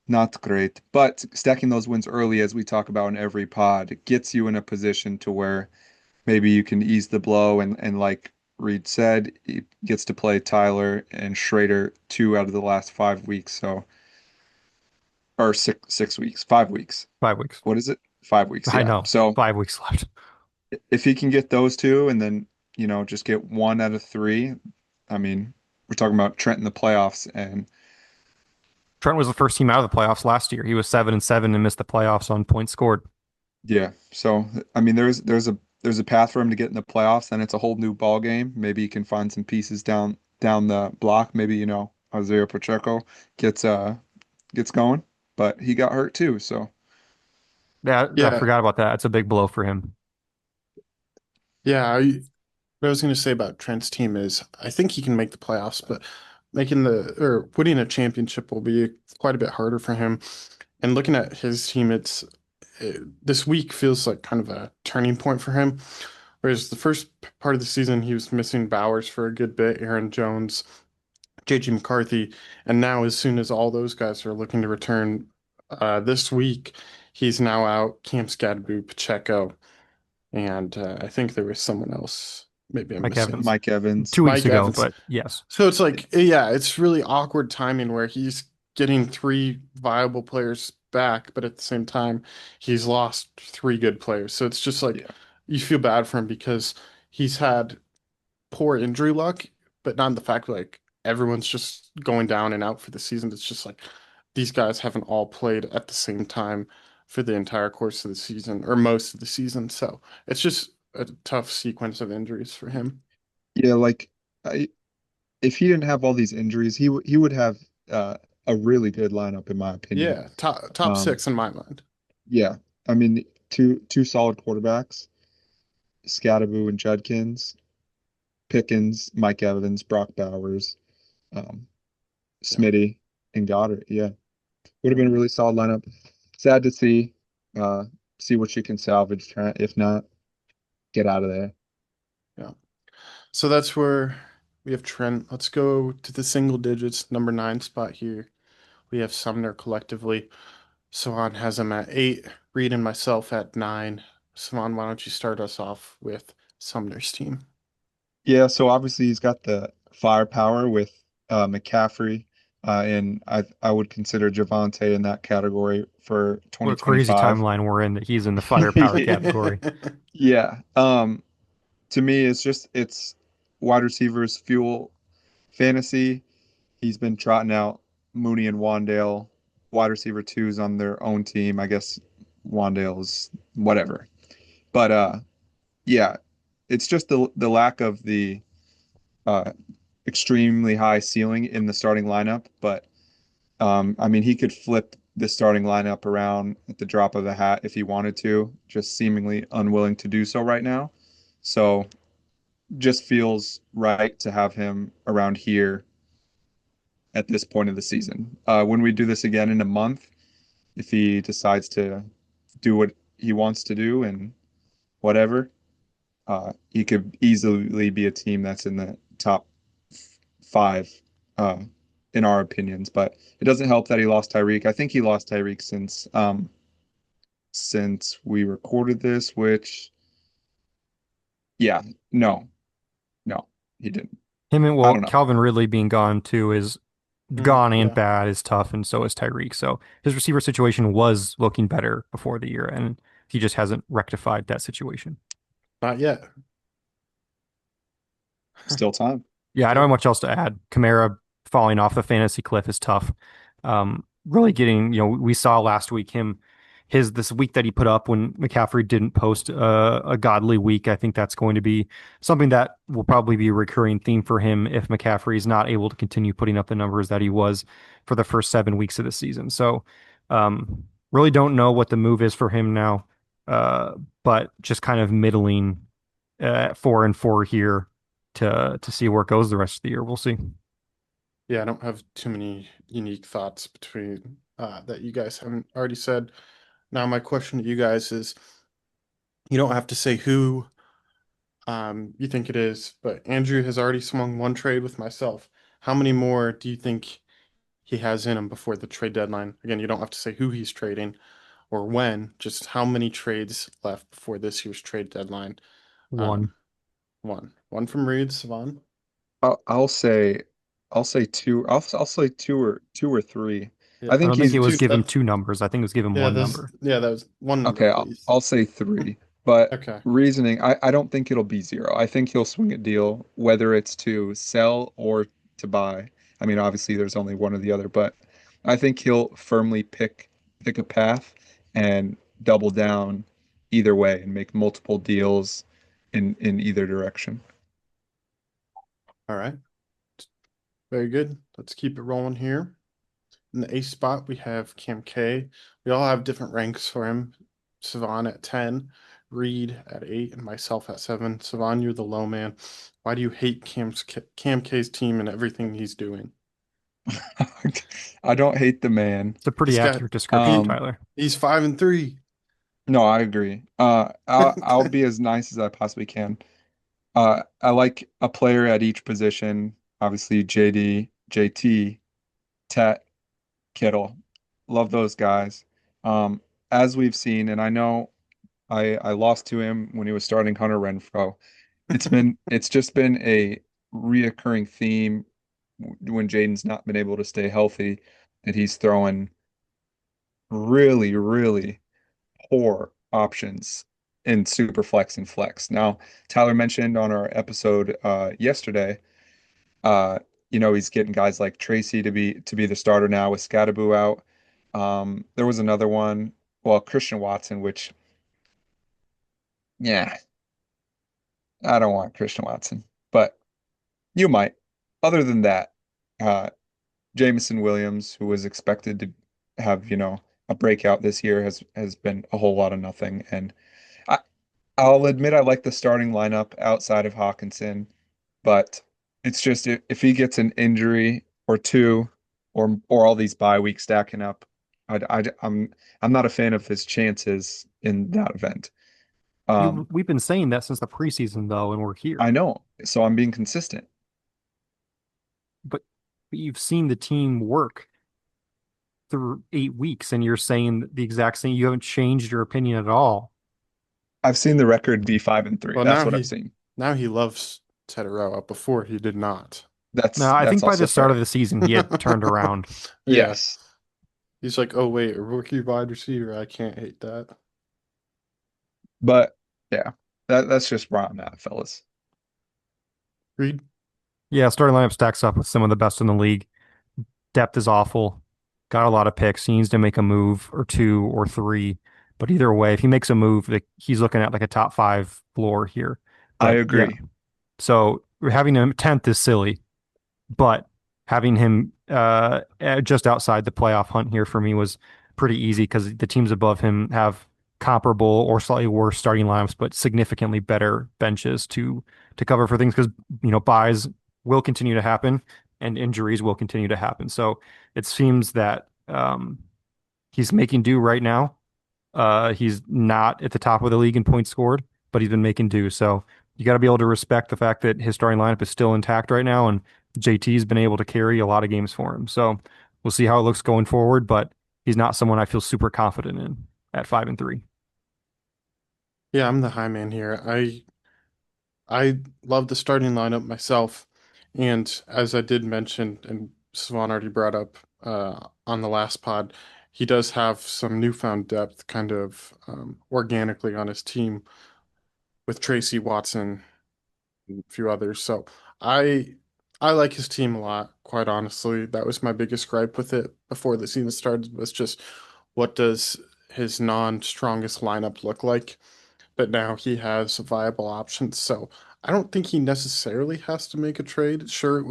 not great. But stacking those wins early, as we talk about in every pod, it gets you in a position to where maybe you can ease the blow. And like Reed said, he gets to play Tyler and Schrader 2 out of the last 5 weeks. So, or 6 weeks, 5 weeks. 5 weeks. What is it? 5 weeks. I Yeah. know. So 5 weeks left. if he can get those two and then, just get 1 out of 3, I mean, we're talking about Trent in the playoffs and Trent was the first team out of the playoffs last year. He was 7-7 and missed the playoffs on points scored. yeah. So I mean there's a path for him to get in the playoffs and it's a whole new ball game. Maybe he can find some pieces down the block. Maybe, Isaiah Pacheco gets going, but he got hurt too, so Yeah, I Yeah, forgot about that. It's a big blow for him. yeah. What I was going to say about Trent's team is I think he can make the playoffs, but making the or winning a championship will be quite a bit harder for him. And looking at his team, this week feels like kind of a turning point for him. Whereas the first part of the season, he was missing Bowers for a good bit, Aaron Jones, JJ McCarthy, and now as soon as all those guys are looking to return this week, he's now out Cam Skadaboo, Pacheco, and I think there was someone else. Maybe I'm Mike missing Evans. Mike Evans. 2 weeks Mike ago, Evans. but yes. So it's like, yeah, it's really awkward timing where he's getting three viable players back, but at the same time, he's lost three good players. So it's just like Yeah. you feel bad for him because he's had poor injury luck, but not the fact like everyone's just going down and out for the season. It's just like these guys haven't all played at the same time for the entire course of the season or most of the season. So it's just a tough sequence of injuries for him. Yeah, like I if he didn't have all these injuries, he would have a really good lineup in my opinion. Yeah, top Um, six in my mind. yeah, I mean two solid quarterbacks, Scadaboo and Judkins, Pickens, Mike Evans, Brock Bowers, um, Yeah. Smitty, and Goddard. Yeah, would have been a really solid lineup. Sad to see. Uh, see what you can salvage, Trent. If not, get out of there. Yeah. So that's where we have Trent. Let's go to the single digits, number 9 spot here. We have Sumner collectively. Cevan has him at 8, Reed and myself at 9. Cevan, why don't you start us off with Sumner's team? Yeah, so obviously he's got the firepower with McCaffrey, and I would consider Javante in that category for What a crazy 2025. timeline we're in that he's in the firepower category. Yeah. To me, it's wide receivers fuel fantasy. He's been trotting out Mooney and Wandale, wide receiver twos on their own team. I guess Wandale's whatever. But yeah, it's just the lack of the uh extremely high ceiling in the starting lineup, but I mean he could flip the starting lineup around at the drop of a hat if he wanted to, just seemingly unwilling to do so right now. So just feels right to have him around here at this point of the season. When we do this again in a month, if he decides to do what he wants to do and whatever, he could easily be a team that's in the top five, uh, in our opinions. But it doesn't help that he lost Tyreek. I think he lost Tyreek since we recorded this, which yeah, no, no, he didn't. Him and I well, don't know. Calvin Ridley being gone too is gone and Yeah. bad is tough, and so is Tyreek. So his receiver situation was looking better before the year, and he just hasn't rectified that situation. Not yet. Still time. Yeah, I don't have Yep. much else to add. Kamara falling off the fantasy cliff is tough. Really getting, we saw last week this week that he put up when McCaffrey didn't post a godly week. I think that's going to be something that will probably be a recurring theme for him if McCaffrey is not able to continue putting up the numbers that he was for the first 7 weeks of the season. So, really don't know what the move is for him now. But just kind of middling, 4-4 here to see where it goes the rest of the year. We'll see. Yeah, I don't have too many unique thoughts between that you guys haven't already said. Now, my question to you guys is, you don't have to say who you think it is, but Andrew has already swung one trade with myself. How many more do you think he has in him before the trade deadline? Again, you don't have to say who he's trading or when, just how many trades left before this year's trade deadline. One. Um, one. One from Reed, Savon. I'll say two. I'll say two or three. Yeah, I I think don't think he's it was two. give him That's two numbers. I think it was give him yeah. one This number. yeah. That was one number, okay. please. I'll say three, but Okay. reasoning. I don't think it'll be zero. I think he'll swing a deal, whether it's to sell or to buy. I mean, obviously there's only one or the other, but I think he'll firmly pick a path and double down either way and make multiple deals in either direction. All right. Very good. Let's keep it rolling here. In the ace spot, we have Cam K. We all have different ranks for him. Savan at 10, Reed at 8, and myself at 7. Savan, you're the low man. Why do you hate Cam K's team and everything he's doing? I don't hate the man. It's a pretty This guy, accurate description, he Um, Tyler. he's 5-3. no, I agree. I'll be as nice as I possibly can. I like a player at each position. Obviously, JD, JT, Tet, Kittle. Love those guys. Um, as we've seen, and I know I lost to him when he was starting Hunter Renfro. It's just been a reoccurring theme when Jaden's not been able to stay healthy, that he's throwing really, really poor options in super flex and flex. Now, Tyler mentioned on our episode yesterday, uh, he's getting guys like Tracy to be the starter now with Scadaboo out. There was another one, well, Christian Watson, which yeah, I don't want Christian Watson, but you might. other than that, uh, Jamison Williams, who was expected to have, a breakout this year, has been a whole lot of nothing. And I, I'll admit I like the starting lineup outside of Hawkinson, but it's just if he gets an injury or two, or all these bye weeks stacking up, I'm not a fan of his chances in that event. We've been saying that since the preseason, though, and we're here. I know, so I'm being consistent. But you've seen the team work through 8 weeks, and you're saying the exact same. You haven't changed your opinion at all. I've seen the record be 5-3. Well, That's what I've seen. now he loves Tetaroa. Before he did not. Now, I think by also the start fair. of the season, he had turned around. Yeah. Yes, He's like, oh wait, a rookie wide receiver. I can't hate that. but yeah, that's just where I'm at, fellas. Reed? Yeah, starting lineup stacks up with some of the best in the league. Depth is awful. Got a lot of picks. He needs to make a move or two or three. But either way, if he makes a move, he's looking at like a top 5 floor here. I But agree. yeah, so having him 10th is silly, but having him just outside the playoff hunt here for me was pretty easy because the teams above him have comparable or slightly worse starting lineups, but significantly better benches to cover for things because buys will continue to happen and injuries will continue to happen. So it seems that he's making do right now. He's not at the top of the league in points scored, but he's been making do. So you got to be able to respect the fact that his starting lineup is still intact right now, and JT's been able to carry a lot of games for him. So we'll see how it looks going forward, but he's not someone I feel super confident in at 5-3. Yeah, I'm the high man here. I love the starting lineup myself, and as I did mention, and Cevan already brought up on the last pod, he does have some newfound depth, kind of organically on his team with Tracy Watson and a few others. So I I like his team a lot, quite honestly. That was my biggest gripe with it before the season started was just what does his non-strongest lineup look like? But now he has viable options. So I don't think he necessarily has to make a trade. Sure,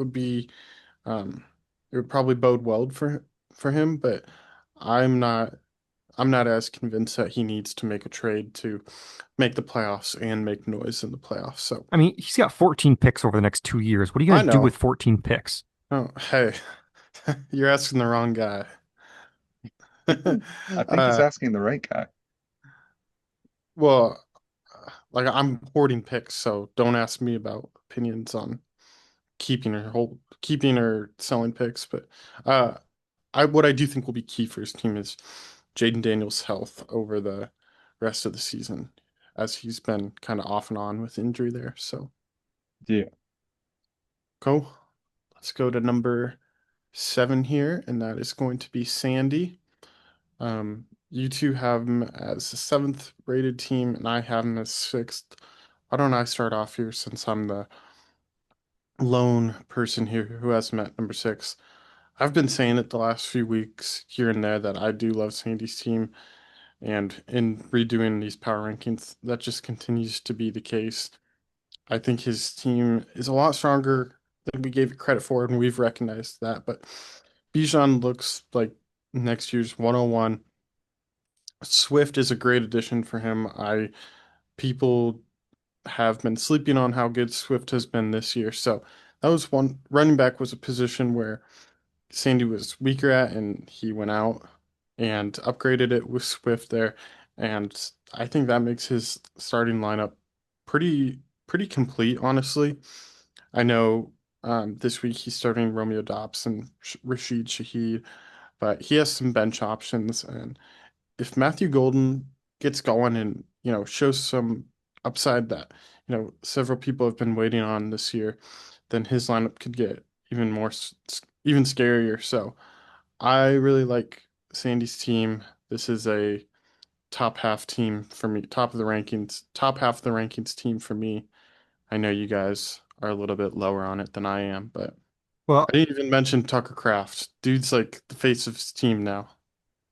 um, it would probably bode well for him, but I'm not I'm not as convinced that he needs to make a trade to make the playoffs and make noise in the playoffs. So I mean, he's got 14 picks over the next 2 years. What are you I going to do know. with 14 picks? Oh, hey, you're asking the wrong guy. I think he's Uh, asking the right guy. well, like I'm hoarding picks, so don't ask me about opinions on keeping or selling picks. But uh, what I do think will be key for his team is Jaden Daniels' health over the rest of the season, as he's been kind of off and on with injury there. So Yeah. go. Let's go to number 7 here, and that is going to be Sandy. You two have him as the 7th rated team, and I have him as 6th. Why don't I start off here since I'm the lone person here who has him at number 6? I've been saying it the last few weeks here and there that I do love Sandy's team, and in redoing these power rankings, that just continues to be the case. I think his team is a lot stronger than we gave it credit for, and we've recognized that. But Bijan looks like next year's 101. Swift is a great addition for him. People have been sleeping on how good Swift has been this year. So that was one running back was a position where Sandy was weaker at, and he went out and upgraded it with Swift there. And I think that makes his starting lineup pretty complete, honestly. I know this week he's starting Romeo Dobbs and Rashid Shaheed, but he has some bench options. And if Matthew Golden gets going and shows some upside that several people have been waiting on this year, then his lineup could get even scarier. So I really like Sandy's team. This is a top half team for me, top half of the rankings team for me. I know you guys are a little bit lower on it than I am, but I Well, didn't even mention Tucker Kraft. Dude's like the face of his team now.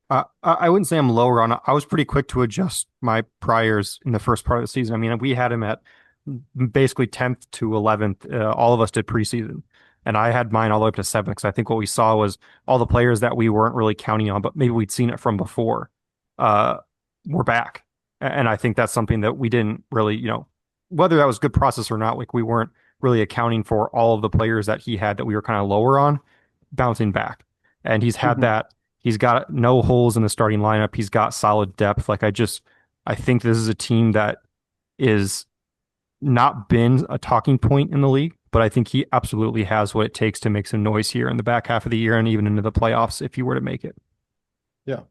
I wouldn't say I'm lower on it. I was pretty quick to adjust my priors in the first part of the season. I mean, we had him at basically 10th to 11th. All of us did preseason. and I had mine all the way up to 7 because I think what we saw was all the players that we weren't really counting on, but maybe we'd seen it from before, uh, were back. And I think that's something that we didn't really, whether that was good process or not, like we weren't really accounting for all of the players that he had that we were kind of lower on bouncing back. And he's had Mhm. that. He's got no holes in the starting lineup. He's got solid depth. I think this is a team that is not been a talking point in the league, but I think he absolutely has what it takes to make some noise here in the back half of the year and even into the playoffs if he were to make it. Yeah.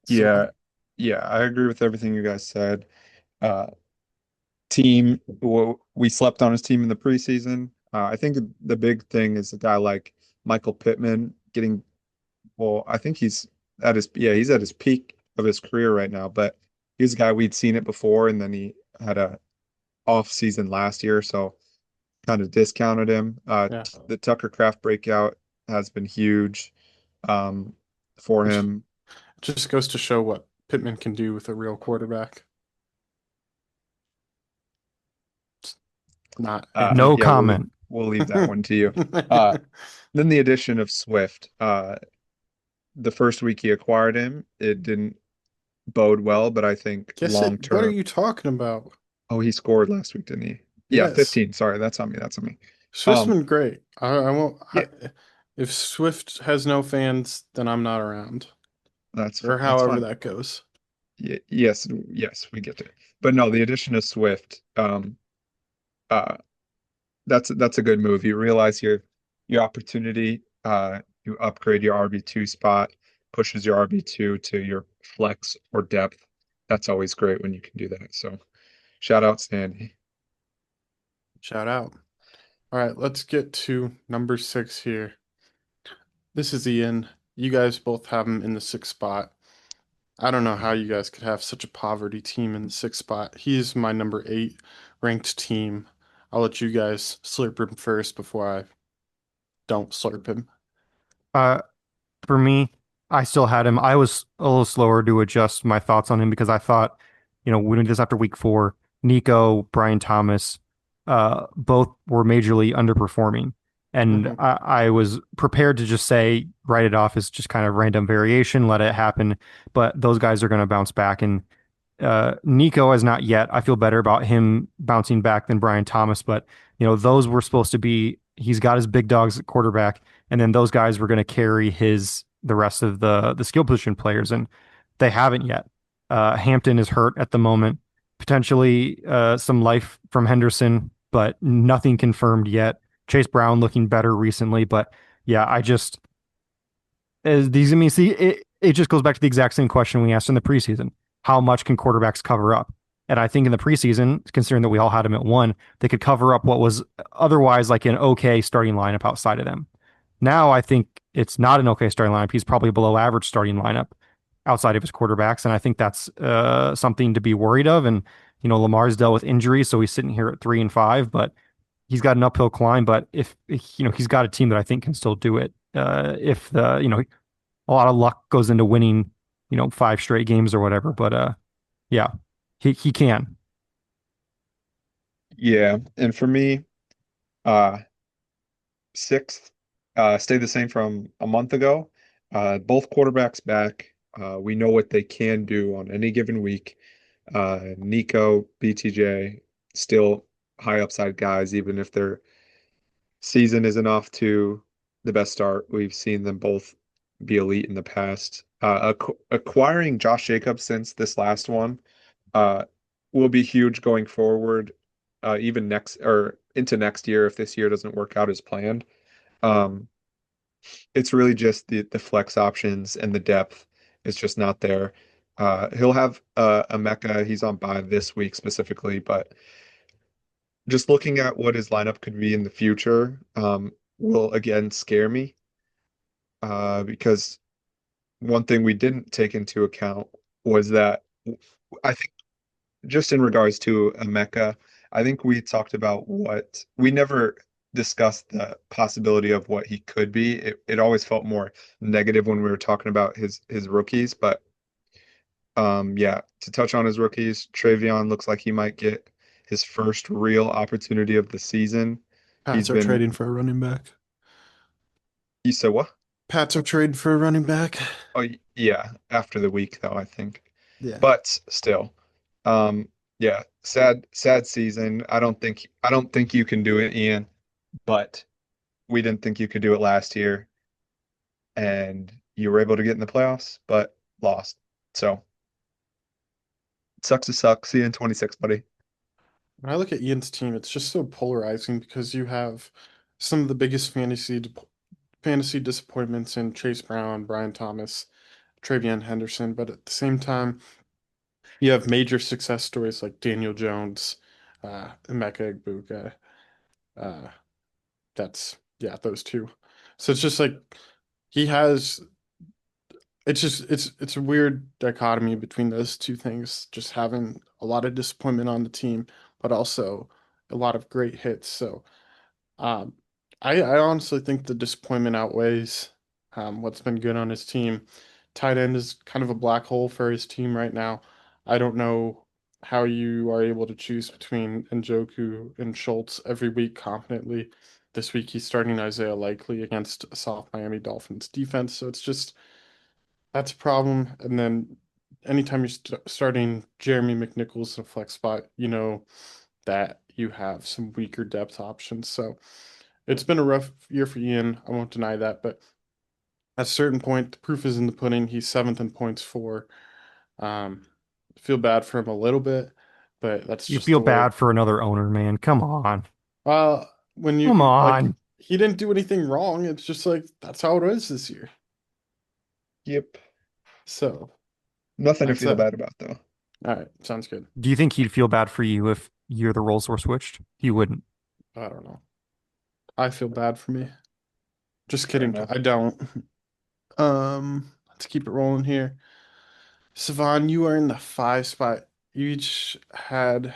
Yeah, yeah, I agree with everything you guys said. Uh, we slept on his team in the preseason. I think the big thing is a guy like Michael Pittman getting, well, I think he's at his peak of his career right now, but he's a guy we'd seen it before, and then he had a off season last year, so kind of discounted him. Yeah. The Tucker Craft breakout has been huge um, for Which him. just goes to show what Pittman can do with a real quarterback. Not No Yeah, comment. we'll leave that one to you. Uh, then the addition of Swift. The first week he acquired him, it didn't bode well, but I think Guess long it. What are term. you talking about? Oh, he scored last week, didn't he? Yeah, Yes. 15. Sorry, that's on me. That's on me. Swift's Um, been great. I won't. yeah, If Swift has no fans, then I'm not around, or that's however fine. that goes. Yes, we get it. But no, the addition of Swift, uh, that's a good move. You realize your opportunity, you upgrade your RB2 spot, pushes your RB2 to your flex or depth. That's always great when you can do that. So shout out Sandy. Shout out. All right, let's get to number 6 here. This is Ian. You guys both have him in the 6th spot. I don't know how you guys could have such a poverty team in the 6th spot. He's my number 8 ranked team. I'll let you guys slurp him first before I don't slurp him. Uh, for me, I still had him. I was a little slower to adjust my thoughts on him because I thought, we did this after week 4. Nico, Brian Thomas, both were majorly underperforming. And Mhm. I was prepared to just say, write it off as just kind of random variation, let it happen. But those guys are going to bounce back. And Nico has not yet. I feel better about him bouncing back than Brian Thomas, but those were supposed to be. He's got his big dogs at quarterback, and then those guys were going to carry the rest of the skill position players, and they haven't yet. Hampton is hurt at the moment. Potentially some life from Henderson, but nothing confirmed yet. Chase Brown looking better recently, but yeah, I just as these. I mean, see, it just goes back to the exact same question we asked in the preseason: how much can quarterbacks cover up? And I think in the preseason, considering that we all had him at 1, they could cover up what was otherwise like an okay starting lineup outside of them. Now I think it's not an okay starting lineup. He's probably below average starting lineup outside of his quarterbacks, and I think that's something to be worried of. And Lamar's dealt with injuries, so he's sitting here at 3-5, but he's got an uphill climb. But if he's got a team that I think can still do it. If a lot of luck goes into winning, 5 straight games or whatever. But yeah, he can. Yeah, and for me, uh, sixth, stayed the same from a month ago. Both quarterbacks back. We know what they can do on any given week. Nico, BTJ, still high upside guys, even if their season isn't off to the best start. We've seen them both be elite in the past. Acquiring Josh Jacobs since this last one uh, will be huge going forward, even next or into next year if this year doesn't work out as planned. Um, it's really just the flex options and the depth is just not there. He'll have a Mecca. He's on bye this week specifically, but just looking at what his lineup could be in the future, will again scare me. Because one thing we didn't take into account was that I think just in regards to a Mecca, I think we talked about what we never discussed the possibility of what he could be. It always felt more negative when we were talking about his rookies, but yeah, to touch on his rookies, Travion looks like he might get his first real opportunity of the season. Pats He's are been. trading for a running back. You said what? Pats are trading for a running back. Oh, yeah. After the week, though, I think. Yeah. But still, um, yeah. Sad season. I don't think you can do it, Ian. But we didn't think you could do it last year, and you were able to get in the playoffs, but lost. So sucks to suck. See you in 26, buddy. When I look at Ian's team, it's just so polarizing because you have some of the biggest fantasy disappointments in Chase Brown, Brian Thomas, Travion Henderson, but at the same time, you have major success stories like Daniel Jones, Emeka Egbuka. Uh, that's yeah, those two. So it's just like he has. It's just it's a weird dichotomy between those two things. Just having a lot of disappointment on the team, but also a lot of great hits. So um, I honestly think the disappointment outweighs what's been good on his team. Tight end is kind of a black hole for his team right now. I don't know how you are able to choose between Njoku and Schultz every week confidently. This week he's starting Isaiah Likely against a soft Miami Dolphins defense, so it's just that's a problem. And then anytime you're starting Jeremy McNichols in a flex spot, you know that you have some weaker depth options. So it's been a rough year for Ian. I won't deny that, but at a certain point, the proof is in the pudding. He's seventh in points for. Um, feel bad for him a little bit, but that's You just feel the way. bad for another owner, man. Come on. When Come you like, on. he didn't do anything wrong. It's just like that's how it is this year. Yep. So Nothing to that's feel it. bad about, though. All right, sounds good. Do you think he'd feel bad for you if the roles were switched? He wouldn't. I don't know. I feel bad for me. Just Fair kidding. enough. I don't. Let's keep it rolling here. Cevan, you are in the five spot. You each had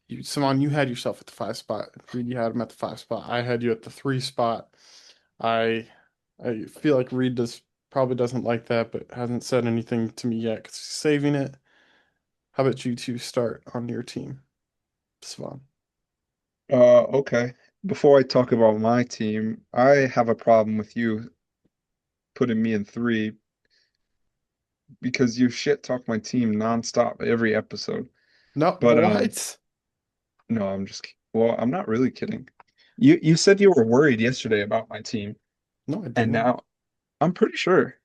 Cevan, you had yourself at the five spot. Reed, you had him at the five spot. I had you at the three spot. I I feel like Reed probably doesn't like that, but hasn't said anything to me yet because he's saving it. How about you two start on your team, Cevan? Okay. Before I talk about my team, I have a problem with you putting me in three because you shit talk my team nonstop every episode. No, But what? no, well, I'm not really kidding. You said you were worried yesterday about my team, No, I and didn't. now I'm pretty sure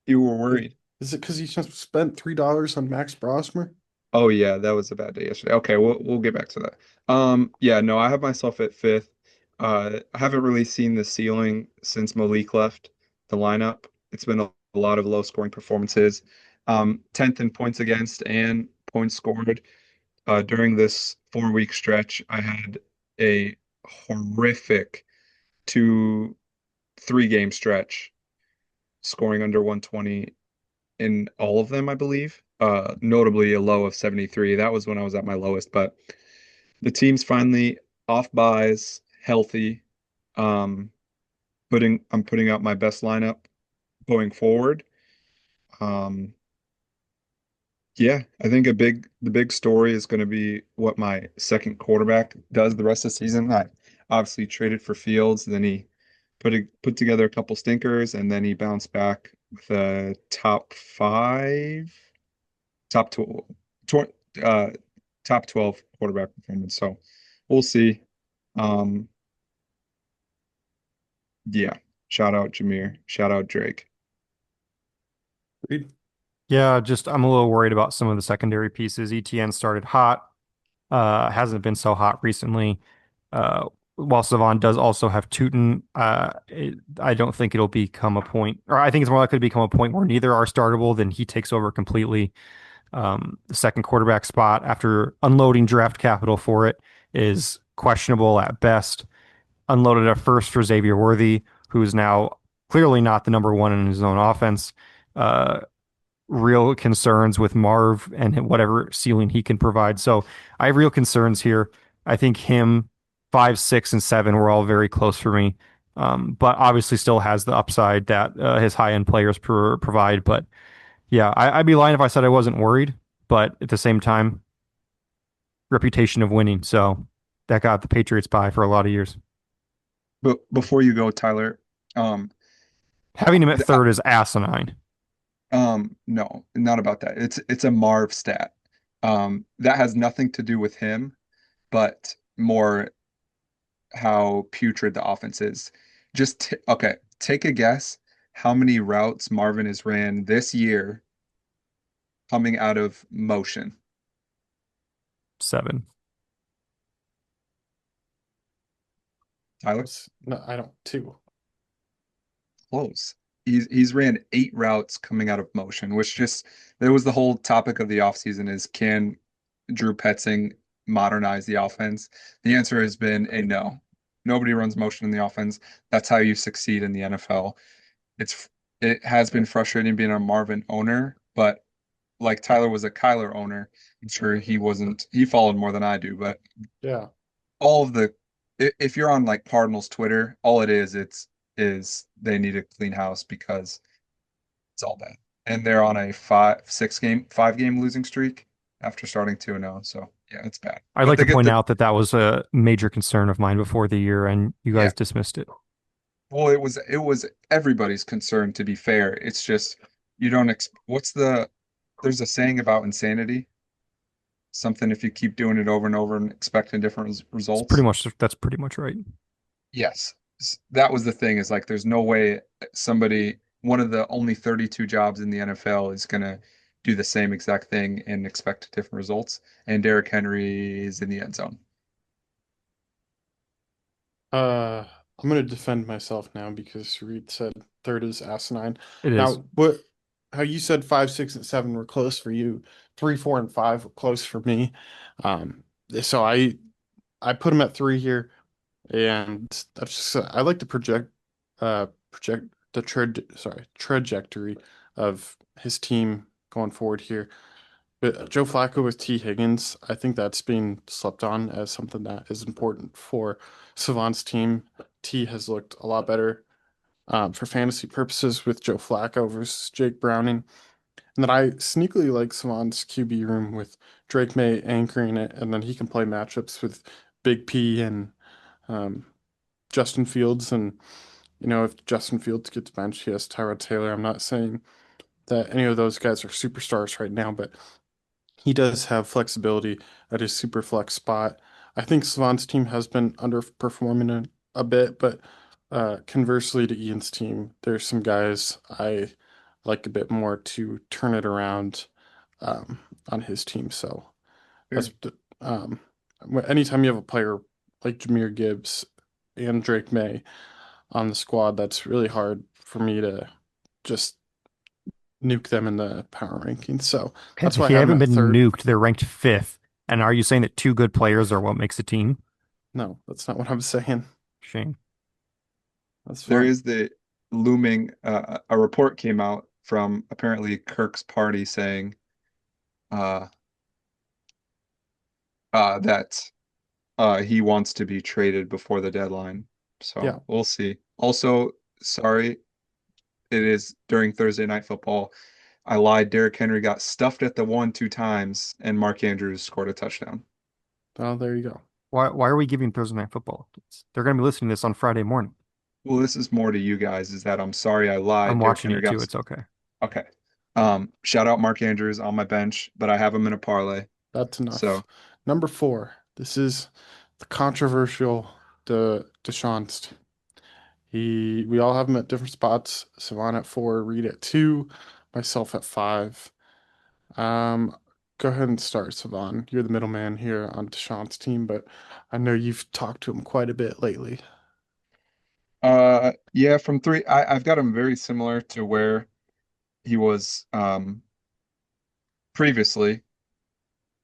you were Is, worried. is it because you just spent $3 on Max Brosmer? Oh yeah, that was a bad day yesterday. Okay, we'll get back to that. Yeah, no, I have myself at fifth. I haven't really seen the ceiling since Malik left the lineup. It's been a lot of low scoring performances. 10th in points against and points scored. During this 4 week stretch, I had a horrific 2 3 game stretch, scoring under 120 in all of them, I believe. Notably a low of 73. That was when I was at my lowest, but the team's finally off buys, healthy. Um, I'm putting out my best lineup going forward. Um, yeah, I think the big story is going to be what my second quarterback does the rest of the season. I obviously traded for Fields, then he put together a couple stinkers, and then he bounced back with a top 12, tw uh, top 12 quarterback performance. So we'll see. Um, yeah, shout out Jameer, shout out Drake. Reed? Yeah, just I'm a little worried about some of the secondary pieces. ETN started hot, hasn't been so hot recently. While Cevan does also have Tootin, I don't think it'll become a point, or I think it's more likely to become a point where neither are startable, then he takes over completely. The second quarterback spot after unloading draft capital for it is questionable at best. Unloaded a first for Xavier Worthy, who's now clearly not the number one in his own offense. Uh, Real concerns with Marv and whatever ceiling he can provide. So I have real concerns here. I think him, five, six, and seven were all very close for me. But obviously still has the upside that his high end players provide. But yeah, I'd be lying if I said I wasn't worried. But at the same time, reputation of winning. So that got the Patriots by for a lot of years. But before you go, Tyler, um, Having him at th- third is asinine. no, not about that. It's a Marv stat. That has nothing to do with him, but more how putrid the offense is. Okay, take a guess how many routes Marvin has ran this year coming out of motion. 7. Tyler, No, I don't. Two. close. He's ran 8 routes coming out of motion, which just there was the whole topic of the offseason is can Drew Petzing modernize the offense? The answer has been a no. Nobody runs motion in the offense. That's how you succeed in the NFL. It's it has been frustrating being a Marvin owner, but like Tyler was a Kyler owner, I'm sure he followed more than I do, but Yeah. all of the if you're on like Cardinals Twitter, all it is they need a clean house because it's all bad. And they're on a 5 game losing streak after starting 2-0. So yeah, it's bad. I'd But like they to get point the out that that was a major concern of mine before the year, and you yeah. guys dismissed it. Well, it was everybody's concern to be fair. It's just you don't ex what's there's a saying about insanity. Something if you keep doing it over and over and expecting different results. That's pretty much right. Yes. That was the thing is like there's no way one of the only 32 jobs in the NFL is gonna do the same exact thing and expect different results. And Derrick Henry is in the end zone. Uh, I'm gonna defend myself now because Reed said third is asinine. It is. Now, what? How you said five, six, and seven were close for you. Three, four, and five were close for me. Um, so I put him at three here, and that's just I like to project the trajectory of his team going forward here. But Joe Flacco with T. Higgins, I think that's being slept on as something that is important for Cevan's team. T has looked a lot better for fantasy purposes with Joe Flacco versus Jake Browning. And then I sneakily like Cevan's QB room with Drake May anchoring it, and then he can play matchups with Big P and um, Justin Fields. And, if Justin Fields gets benched, he has Tyrod Taylor. I'm not saying that any of those guys are superstars right now, but he does have flexibility at his super flex spot. I think Savant's team has been underperforming a bit, but conversely to Ian's team, there's some guys I like a bit more to turn it around on his team. So that's Fair. um, anytime you have a player like Jahmyr Gibbs and Drake May on the squad, that's really hard for me to just nuke them in the power rankings. So that's why I They have them haven't at been third. nuked. They're ranked fifth. And are you saying that two good players are what makes a team? No, that's not what I'm saying. Shame. That's There fine. is the looming a report came out from apparently Kirk's party saying uh that he wants to be traded before the deadline. Yeah. So we'll see. Also, sorry, it is during Thursday Night Football. I lied. Derrick Henry got stuffed at the 1 2 times, and Mark Andrews scored a touchdown. Oh, there you go. Why are we giving Thursday Night Football? They're going to be listening to this on Friday morning. Well, this is more to you guys, is that I'm sorry I I'm lied. Derrick watching Henry it too. got It's okay. okay. Shout out Mark Andrews on my bench, but I have him in a parlay. That's enough. So Number four. This is the controversial Deshaun's team. We all have him at different spots. Savon at four, Reed at two, myself at five. Um, Go ahead and start, Savon. You're the middleman here on Deshaun's team, but I know you've talked to him quite a bit lately. yeah, from three, I've got him very similar to where he was previously.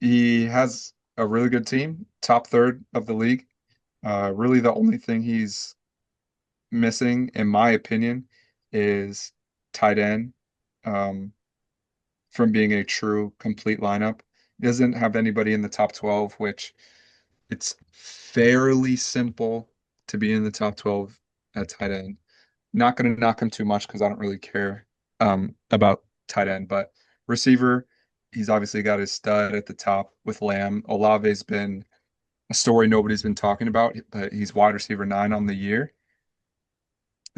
He has a really good team, top third of the league. Really the only thing he's missing, in my opinion, is tight end. Um, from being a true complete lineup. He doesn't have anybody in the top 12, which it's fairly simple to be in the top 12 at tight end. Not going to knock him too much because I don't really care about tight end, but receiver, he's obviously got his stud at the top with Lamb. Olave's been a story nobody's been talking about, but he's wide receiver 9 on the year.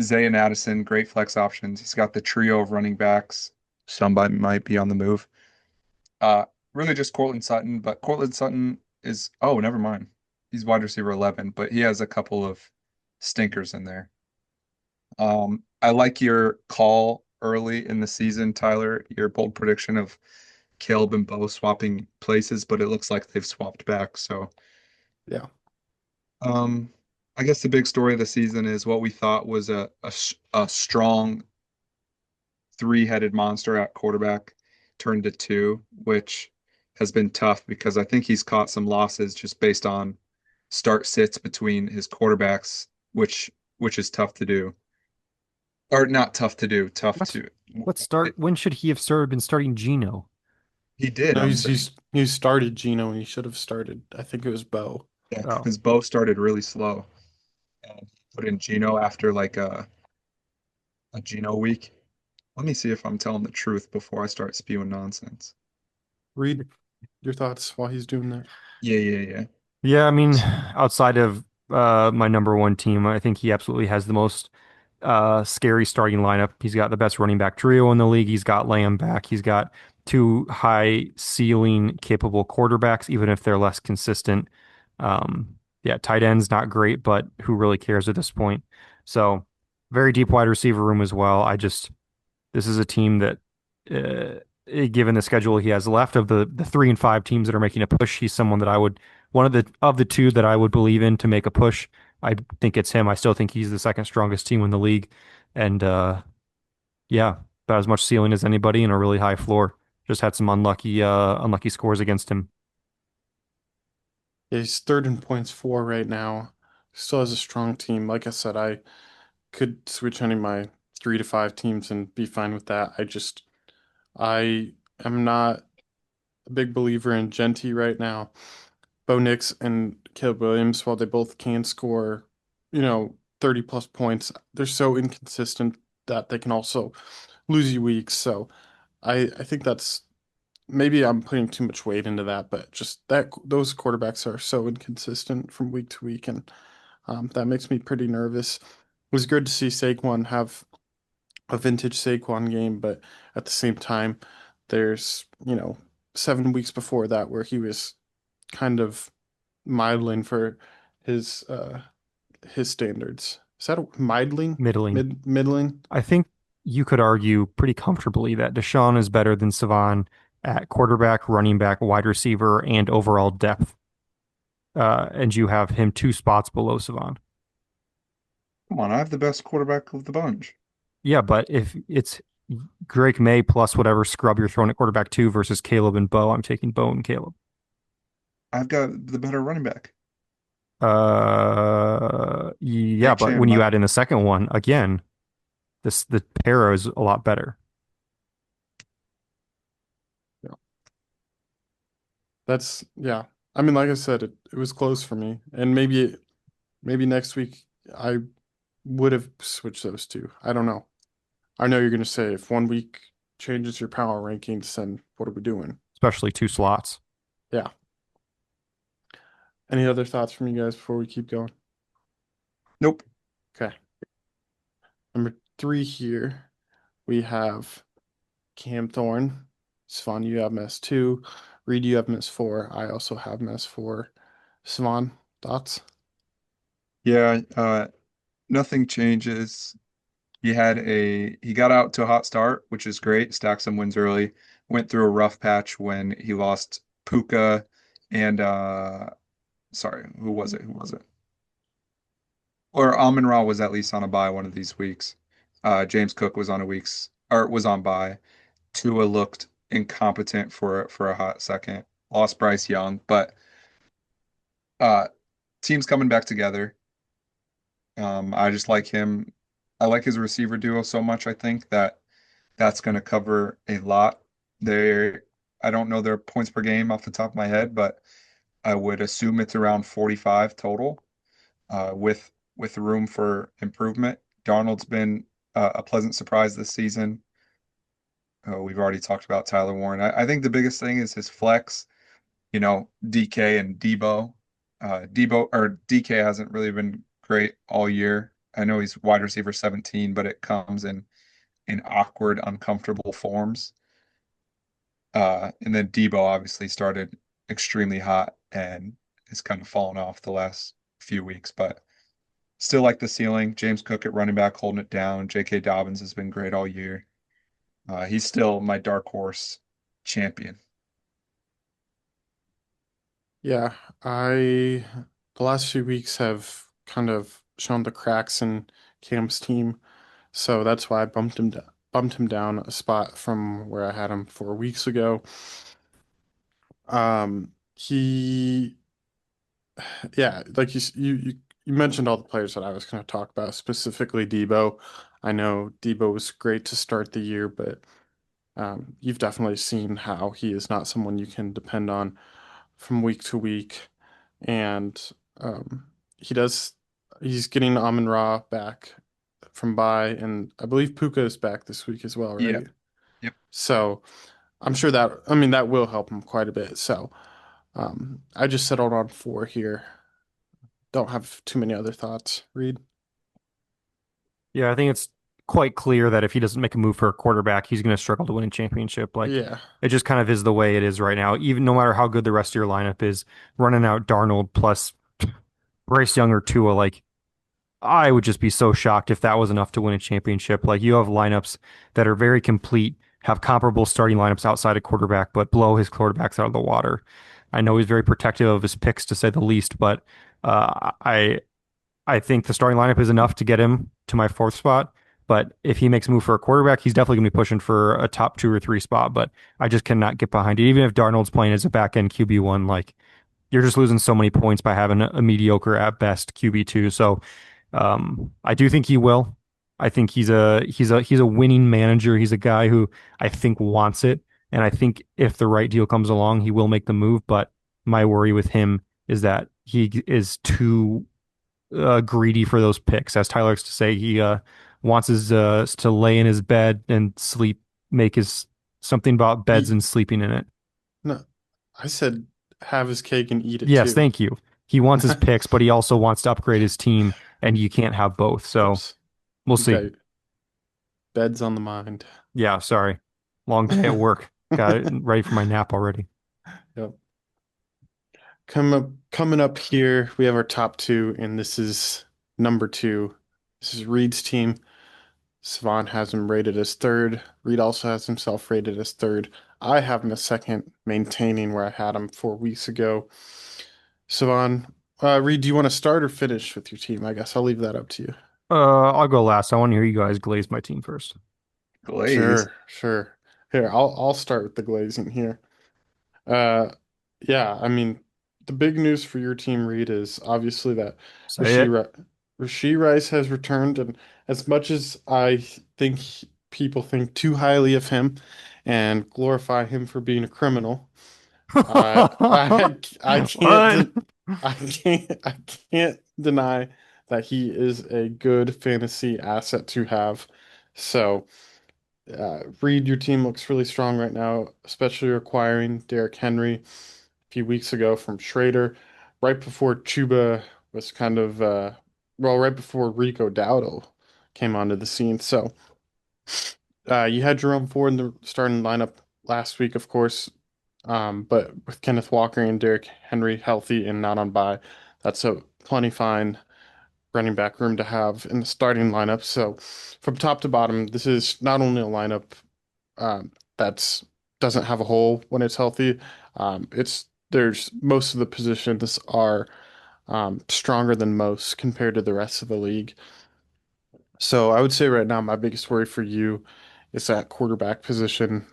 Zay and Addison, great flex options. He's got the trio of running backs. Somebody might be on the move. Uh, really just Cortland Sutton, but Cortland Sutton is, oh, never mind. He's wide receiver 11, but he has a couple of stinkers in there. I like your call early in the season, Tyler, your bold prediction of Caleb and Bo swapping places, but it looks like they've swapped back. So, Yeah. um, I guess the big story of the season is what we thought was a strong three-headed monster at quarterback turned to two, which has been tough because I think he's caught some losses just based on start sits between his quarterbacks, which is tough to do. Or not tough to do, tough Let's to let's start. it, When should he have started been starting Geno? he did, No, I'm he's saying. he's started Gino and he should have started. I think it was Bo. Yeah, Oh, because Bo started really slow and put in Geno after like a Geno week. Let me see if I'm telling the truth before I start spewing nonsense. Read your thoughts while he's doing that. Yeah, yeah, yeah. yeah. I mean, outside of my number one team, I think he absolutely has the most scary starting lineup. He's got the best running back trio in the league. He's got Lamb back. He's got two high ceiling capable quarterbacks, even if they're less consistent. Yeah, tight end's not great, but who really cares at this point? So very deep wide receiver room as well. This is a team that, given the schedule he has left of the 3 and 5 teams that are making a push, he's someone that I would one of the two that I would believe in to make a push. I think it's him. I still think he's the second strongest team in the league, and yeah, about as much ceiling as anybody and a really high floor. Just had some unlucky scores against him. Yeah, he's third in points for right now. Still has a strong team. Like I said, I could switch any of my 3 to 5 teams and be fine with that. I am not a big believer in Genty right now. Bo Nix and Caleb Williams, while they both can score, 30 plus points, they're so inconsistent that they can also lose you weeks. So I think that's maybe I'm putting too much weight into that, but just that those quarterbacks are so inconsistent from week to week, and that makes me pretty nervous. It was good to see Saquon have a vintage Saquon game, but at the same time, there's 7 weeks before that where he was kind of middling for his uh his standards. Is that middling? Middling. Middling? I think you could argue pretty comfortably that Deshaun is better than Cevan at quarterback, running back, wide receiver, and overall depth. And you have him 2 spots below Cevan. Come on, I have the best quarterback of the bunch. Yeah, but if it's Drake May plus whatever scrub you're throwing at quarterback two versus Caleb and Bo, I'm taking Bo and Caleb. I've got the better running back. Yeah, Big but Chan, when you add in the second one, again, the pair is a lot better. Yeah. That's yeah. I mean, like I said, it was close for me. And maybe next week I would have switched those two. I don't know. I know you're gonna say if one week changes your power rankings, then what are we doing? Especially 2 slots. Yeah. Any other thoughts from you guys before we keep going? nope. Okay. Number 3 here, we have Cam Thorn. Svan, you have Mess 2. Reed, you have Mess 4. I also have Mess 4. Svan, thoughts? Yeah, nothing changes. He got out to a hot start, which is great. Stacked some wins early. Went through a rough patch when he lost Puka and sorry, who was it? Who was it? Or Amon-Ra was at least on a bye one of these weeks. James Cook was on a week's or was on bye. Tua looked incompetent for a hot second. Lost Bryce Young, but uh team's coming back together. I just like him. I like his receiver duo so much, I think that that's going to cover a lot. They I don't know their points per game off the top of my head, but I would assume it's around 45 total, with room for improvement. Darnold's been a pleasant surprise this season. We've already talked about Tyler Warren. I think the biggest thing is his flex. DK and Debo. Debo or DK hasn't really been great all year. I know he's wide receiver 17, but it comes in awkward, uncomfortable forms. And then Debo obviously started extremely hot and has kind of fallen off the last few weeks, but still like the ceiling. James Cook at running back holding it down. J.K. Dobbins has been great all year. He's still my dark horse champion. Yeah, I the last few weeks have kind of shown the cracks in Cam's team, so that's why I bumped him down a spot from where I had him 4 weeks ago. He yeah, like you mentioned all the players that I was going to talk about, specifically Debo. I know Debo was great to start the year, but you've definitely seen how he is not someone you can depend on from week to week. And um, he does, he's getting Amon-Ra back from bye, and I believe Puka is back this week as well, Yeah. right? Yep. So I'm sure that, I mean, that will help him quite a bit. So I just settled on four here. Don't have too many other thoughts. Reed? Yeah, I think it's quite clear that if he doesn't make a move for a quarterback, he's going to struggle to win a championship. Like Yeah. it just kind of is the way it is right now. Even no matter how good the rest of your lineup is, running out Darnold plus Bryce Young or Tua, like I would just be so shocked if that was enough to win a championship. Like you have lineups that are very complete, have comparable starting lineups outside of quarterback, but blow his quarterbacks out of the water. I know he's very protective of his picks to say the least, but I think the starting lineup is enough to get him to my fourth spot. But if he makes a move for a quarterback, he's definitely going to be pushing for a top two or three spot. But I just cannot get behind it. Even if Darnold's playing as a back end QB1, like you're just losing so many points by having a mediocre at best QB2. So I do think he will. I think he's a winning manager. He's a guy who I think wants it. And I think if the right deal comes along, he will make the move. But my worry with him is that he is too greedy for those picks. As Tyler likes to say, he wants his to lay in his bed and sleep, make his something about beds Eat. and sleeping in it. No, I said have his cake and eat it Yes, too. thank you. He wants his picks, but he also wants to upgrade his team, and you can't have both. So Whoops. we'll You see. got beds on the mind. Yeah, sorry. Long day at work. Got it ready for my nap already. Yep. Coming up here, we have our top two, and this is number two. This is Reed's team. Cevan has him rated as third. Reed also has himself rated as third. I have him as second, maintaining where I had him 4 weeks ago. Cevan, Reed, do you want to start or finish with your team? I guess I'll leave that up to you. I'll go last. I want to hear you guys glaze my team first. Glaze. Sure, sure. Here, I'll start with the glazing here. Uh, yeah, I mean, the big news for your team, Reed, is obviously that Say Rasheed, it. Rasheed Rice has returned, and as much as I think people think too highly of him and glorify him for being a criminal, I can't What? I can't deny that he is a good fantasy asset to have. So. Reed, your team looks really strong right now, especially acquiring Derrick Henry a few weeks ago from Schrader, right before Chuba was kind of, well, right before Rico Dowdle came onto the scene. So you had Jerome Ford in the starting lineup last week, of course, but with Kenneth Walker and Derrick Henry healthy and not on bye, that's a plenty fine running back room to have in the starting lineup. So from top to bottom, this is not only a lineup that's doesn't have a hole when it's healthy. It's there's most of the positions are stronger than most compared to the rest of the league. So I would say right now my biggest worry for you is that quarterback position,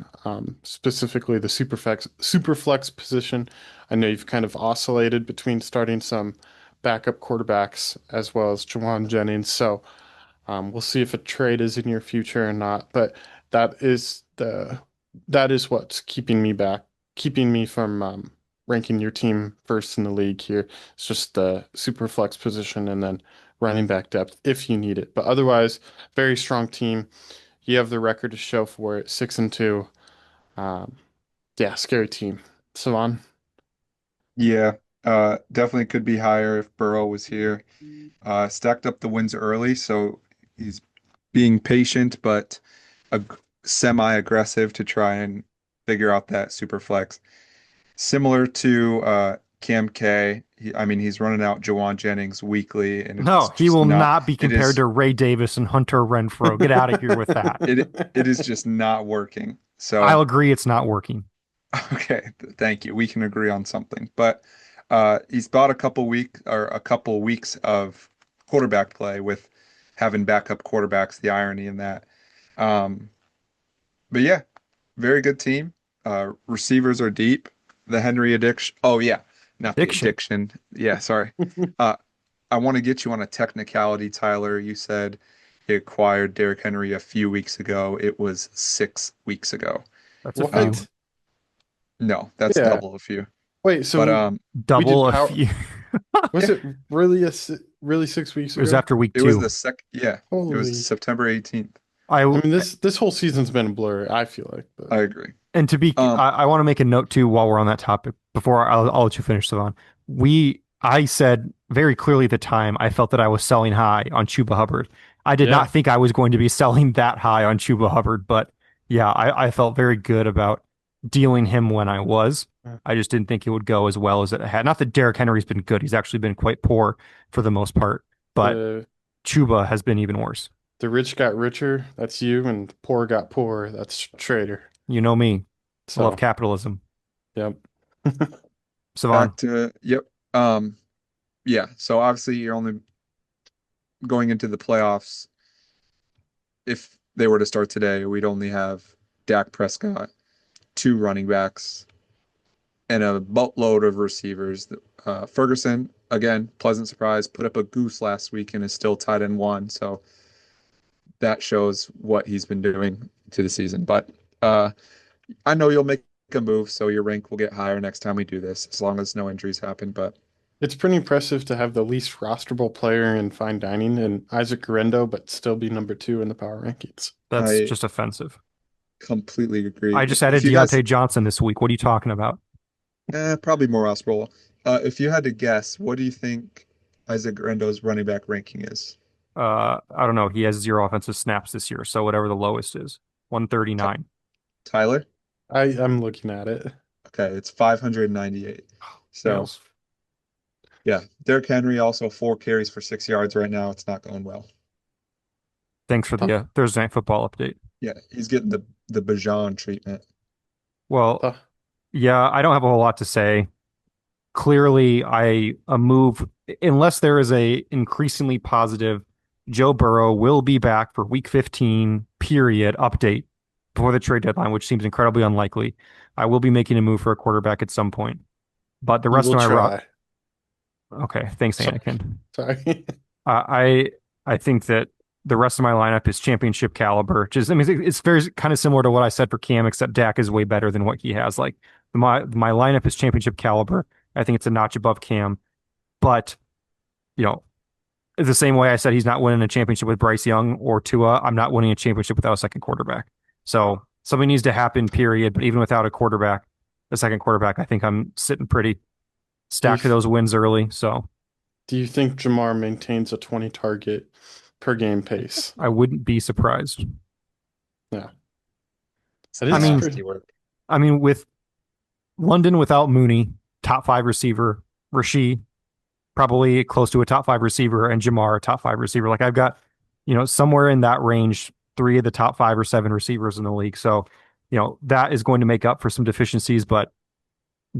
specifically the super flex position. I know you've kind of oscillated between starting some backup quarterbacks as well as Jawan Jennings. So we'll see if a trade is in your future or not, but that is the that is what's keeping me from ranking your team first in the league here. It's just the super flex position and then running back depth if you need it. But otherwise, very strong team. You have the record to show for it, 6-2. Um, yeah, scary team. Savan. Yeah. Definitely could be higher if Burrow was here. Stacked up the wins early, so he's being patient but ag semi-aggressive to try and figure out that super flex. Similar to Cam K, I mean, he's running out Jawan Jennings weekly, and it's No, he just will not. not be It compared is. to Ray Davis and Hunter Renfrow. Get out of here with that. It is just not working. I'll So agree it's not working. okay, thank you. We can agree on something. But he's bought a couple weeks of quarterback play with having backup quarterbacks. The irony in that. Um, but yeah, very good team. Receivers are deep. The Henry addiction. Oh yeah, not the Diction. addiction. Yeah, sorry. Uh, I want to get you on a technicality, Tyler. You said he acquired Derrick Henry a few weeks ago. It was 6 weeks ago. That's a few. What? No, that's Yeah. double a few. Wait, But so we did Double a power. few. Was yeah, it really really 6 weeks It was ago? after week it was two. the sec. Yeah, it was Holy. September 18th. I I mean, this whole season's been a blur, I feel like, but I agree. And to be, Um, I want to make a note too while we're on that topic before I'll let you finish, Cevan. I said very clearly at the time I felt that I was selling high on Chuba Hubbard. I did yeah. not think I was going to be selling that high on Chuba Hubbard, but yeah, I felt very good about dealing him when I was. I just didn't think it would go as well as it had. Not that Derrick Henry's been good; he's actually been quite poor for the most part, but The Chuba has been even worse. the rich got richer, that's you, and the poor got poorer, that's Schrader. You know me, I love So, capitalism. yep. Cevan, back to yep. Um, yeah. So obviously you're only going into the playoffs. If they were to start today, we'd only have Dak Prescott, two running backs, and a boatload of receivers. Ferguson, again, pleasant surprise, put up a goose last week and is still tied in one. So that shows what he's been doing to the season. But uh, I know you'll make a move, so your rank will get higher next time we do this, as long as no injuries happen. But It's pretty impressive to have the least rosterable player in fine dining and Isaac Guerendo, but still be number 2 in the power rankings. that's I just offensive. completely I agree. just If added you guys, Deontay Johnson this week. What are you talking about? probably more hospital. If you had to guess, what do you think Isaac Rendo's running back ranking is? I don't know. He has 0 offensive snaps this year, so whatever the lowest is, Ty 139. Tyler? I'm looking at it. Okay, it's 598. So Fails. yeah, Derrick Henry also 4 carries for 6 yards right now. It's not going well. Thanks for Huh, the Thursday Night Football update. Yeah, he's getting the Bajan treatment. Well, huh. yeah, I don't have a whole lot to say. Clearly, a move, unless there is a increasingly positive Joe Burrow will be back for Week 15 period update before the trade deadline, which seems incredibly unlikely. I will be making a move for a quarterback at some point, but the You rest will of my try. okay, thanks, Sorry. Anakin. Sorry. Uh, I I think that the rest of my lineup is championship caliber. Just I mean, it's very kind of similar to what I said for Cam, except Dak is way better than what he has. Like my lineup is championship caliber. I think it's a notch above Cam, but you know, the same way I said he's not winning a championship with Bryce Young or Tua, I'm not winning a championship without a second quarterback. So something needs to happen, period. But even without a quarterback, a second quarterback, I think I'm sitting pretty Do you stacked to those wins early. So do you think Jamar maintains a 20 target per game pace? I wouldn't be surprised. Yeah. It's That I is mean, pretty. nasty work. with London without Mooney, top five receiver, Rasheed, probably close to a top five receiver, and Jamar, a top five receiver. Like I've got, somewhere in that range, three of the top 5 or 7 receivers in the league. So, that is going to make up for some deficiencies. But,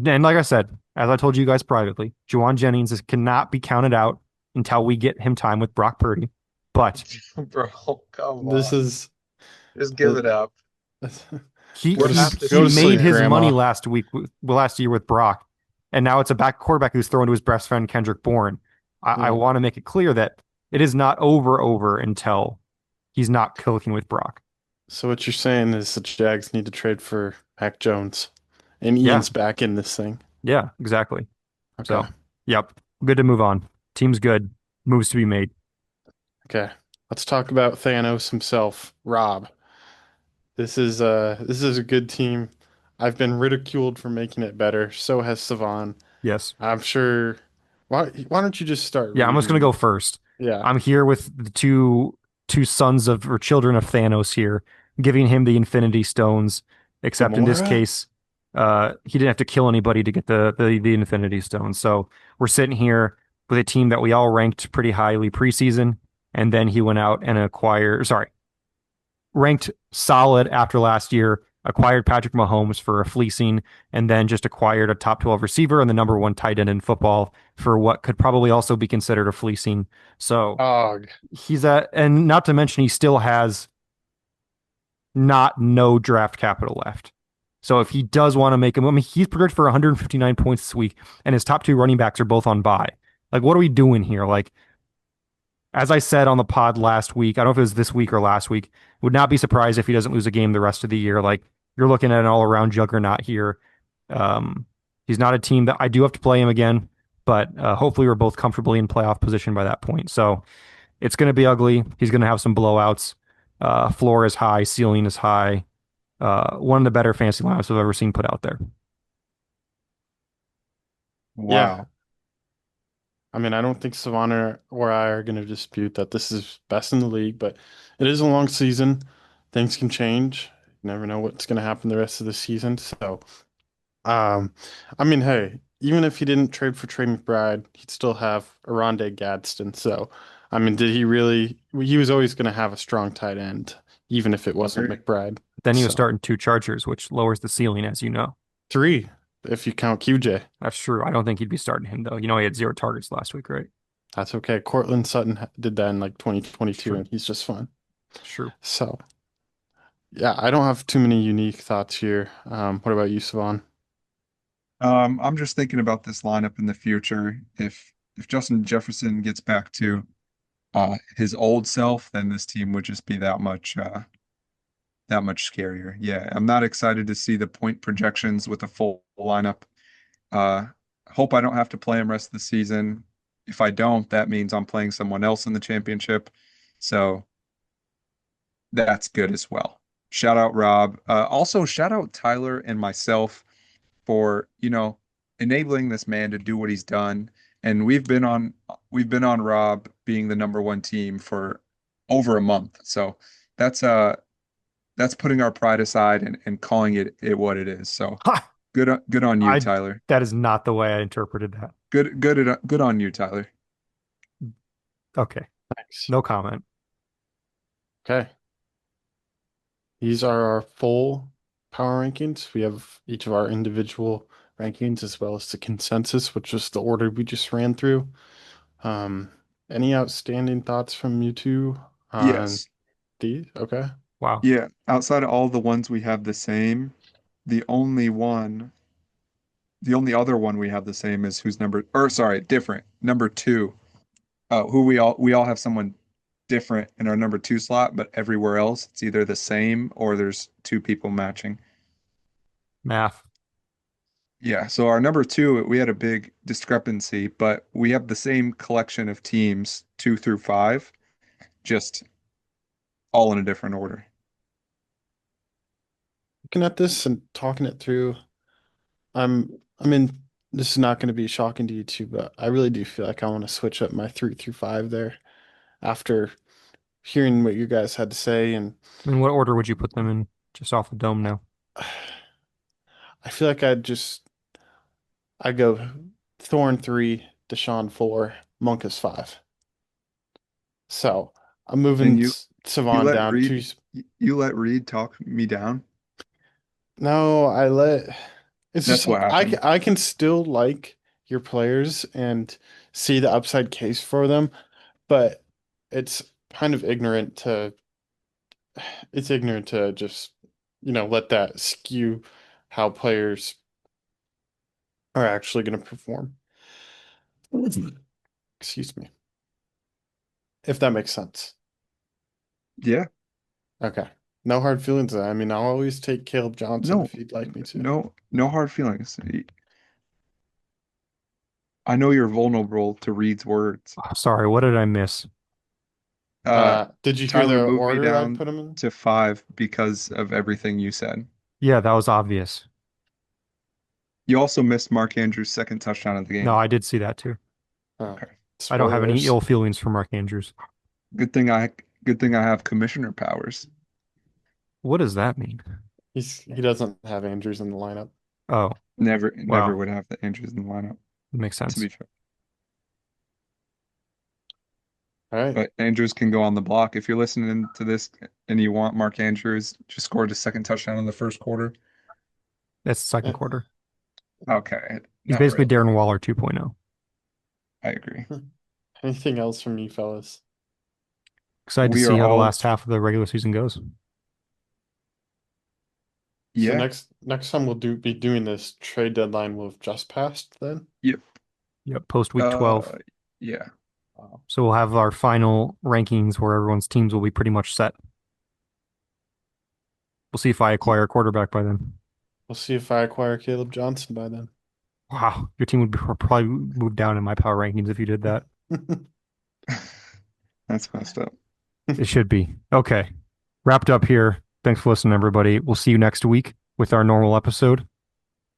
and like I said, as I told you guys privately, Juwan Jennings cannot be counted out until we get him time with Brock Purdy. But Bro, come This on. is Just give it up. he We're he half the he go to made sleep, season. his money Grandma. last week, last year with Brock, and now it's a back quarterback who's throwing to his best friend Kendrick Bourne. I Yeah. want to make it clear that it is not over until he's not clicking with Brock. So what you're saying is the Jags need to trade for Mac Jones, and Yeah, Ian's back in this thing. yeah, exactly. Okay. So, yep, good to move on. Team's good, moves to be made. Okay. Let's talk about Thanos himself, Rob. This is a good team. I've been ridiculed for making it better. So has Cevan. Yes. I'm sure. Why don't you just start Yeah, I'm just gonna go reading? first. Yeah. I'm here with the two sons of or children of Thanos here, giving him the Infinity Stones. Except in this Gamora? case, he didn't have to kill anybody to get the Infinity Stones. So we're sitting here with a team that we all ranked pretty highly preseason, and then he went out and acquired. Sorry, ranked solid after last year, acquired Patrick Mahomes for a fleecing, and then just acquired a top 12 receiver and the number one tight end in football for what could probably also be considered a fleecing. So Og. he's at, and not to mention, he still has not no draft capital left. So if he does want to make him, I mean, he's projected for 159 points this week, and his top two running backs are both on bye. Like, what are we doing here? Like, as I said on the pod last week, I don't know if it was this week or last week, would not be surprised if he doesn't lose a game the rest of the year. Like you're looking at an all around juggernaut here. Um, he's not a team that I do have to play him again, but hopefully we're both comfortably in playoff position by that point. So it's going to be ugly. He's going to have some blowouts. Floor is high, ceiling is high. One of the better fantasy lineups I've ever seen put out there. Yeah. Wow. I mean, I don't think Savannah or I are going to dispute that this is best in the league, but it is a long season. Things can change. You never know what's going to happen the rest of the season. So, um, I mean, hey, even if he didn't trade for Trey McBride, he'd still have Aronde Gadsden. So, I mean, did he really? He was always going to have a strong tight end, even if it wasn't Agree. McBride. Then he was So, starting two Chargers, which lowers the ceiling, as you know. three, if you count QJ. That's true. I don't think he'd be starting him though. You know, he had zero targets last week, right? That's okay. Cortland Sutton did that in like 2022, True. and he's just fine. True. So, yeah, I don't have too many unique thoughts here. What about you, Cevan? I'm just thinking about this lineup in the future. If Justin Jefferson gets back to his old self, then this team would just be that much scarier. Yeah, I'm not excited to see the point projections with a full lineup. Uh, hope I don't have to play him rest of the season. If I don't, that means I'm playing someone else in the championship. So that's good as well. Shout out Rob. Also shout out Tyler and myself for, enabling this man to do what he's done. And we've been on Rob being the number one team for over a month. So that's uh that's putting our pride aside and calling it what it is. So Ha! good on you, I Tyler. That is not the way I interpreted that. Good on you, Tyler. Okay, Thanks. no comment. Okay. These are our full power rankings. We have each of our individual rankings as well as the consensus, which is the order we just ran through. Um, any outstanding thoughts from you two on Yes. these? Okay. Wow. Yeah. Outside of all the ones we have the same, the only one, the only other one we have the same is who's number, or sorry, different. Number two. Who we all have someone different in our number two slot, but everywhere else it's either the same or there's two people matching. Math. Yeah, so our number two, we had a big discrepancy, but we have the same collection of teams, two through five, just all in a different order. Looking at this and talking it through, I mean, this is not going to be shocking to you two, but I really do feel like I want to switch up my 3 through 5 there after hearing what you guys had to say, and I mean, what order would you put them in just off the dome now? I feel like I go Thorn 3, Deshaun 4, Monkas 5. So I'm And moving you Cevan let down to Reed you let Reed talk me down. no, I let it's That's just what happened. I can still like your players and see the upside case for them, but it's kind of ignorant to just let that skew how players are actually going to perform. Excuse me, if that makes sense. Yeah. Okay. No hard feelings. I mean, I'll always take Caleb Johnson No, if you'd like me to. no hard feelings. I know you're vulnerable to Reed's words. Oh, sorry, what did I miss? Uh, Did you hear Tyler the moved me order I down put him in? to five because of everything you said. Yeah, that was obvious. You also missed Mark Andrews' second touchdown of the No, game. I did see that too. Oh, Okay. I don't have any spoilers. ill feelings for Mark Andrews. Good thing I have commissioner powers. What does that mean? He doesn't have Andrews in the lineup. Oh, Never wow. would have the Andrews in the lineup, Makes to sense. be fair. All right. But Andrews can go on the block. If you're listening to this and you want Mark Andrews, just scored his second touchdown in the first quarter. That's the second Yeah. quarter. Okay, He's not basically really. Darren Waller 2.0. I agree. Anything else from you fellas? Excited to We see are how the all, last half of the regular season goes. So yeah, next time we'll be doing this trade deadline will have just passed then. yep. Yep, post week 12. Uh, yeah. So we'll have our final rankings where everyone's teams will be pretty much set. We'll see if I acquire a quarterback by then. We'll see if I acquire Caleb Johnson by then. Wow, your team would probably move down in my power rankings if you did that. That's messed up. It should be. Okay. Wrapped up here. Thanks for listening, everybody. We'll see you next week with our normal episode.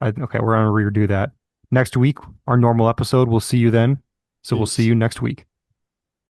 Okay, we're going to redo that. Next week, our normal episode. We'll see you then. So we'll see Peace. you next week.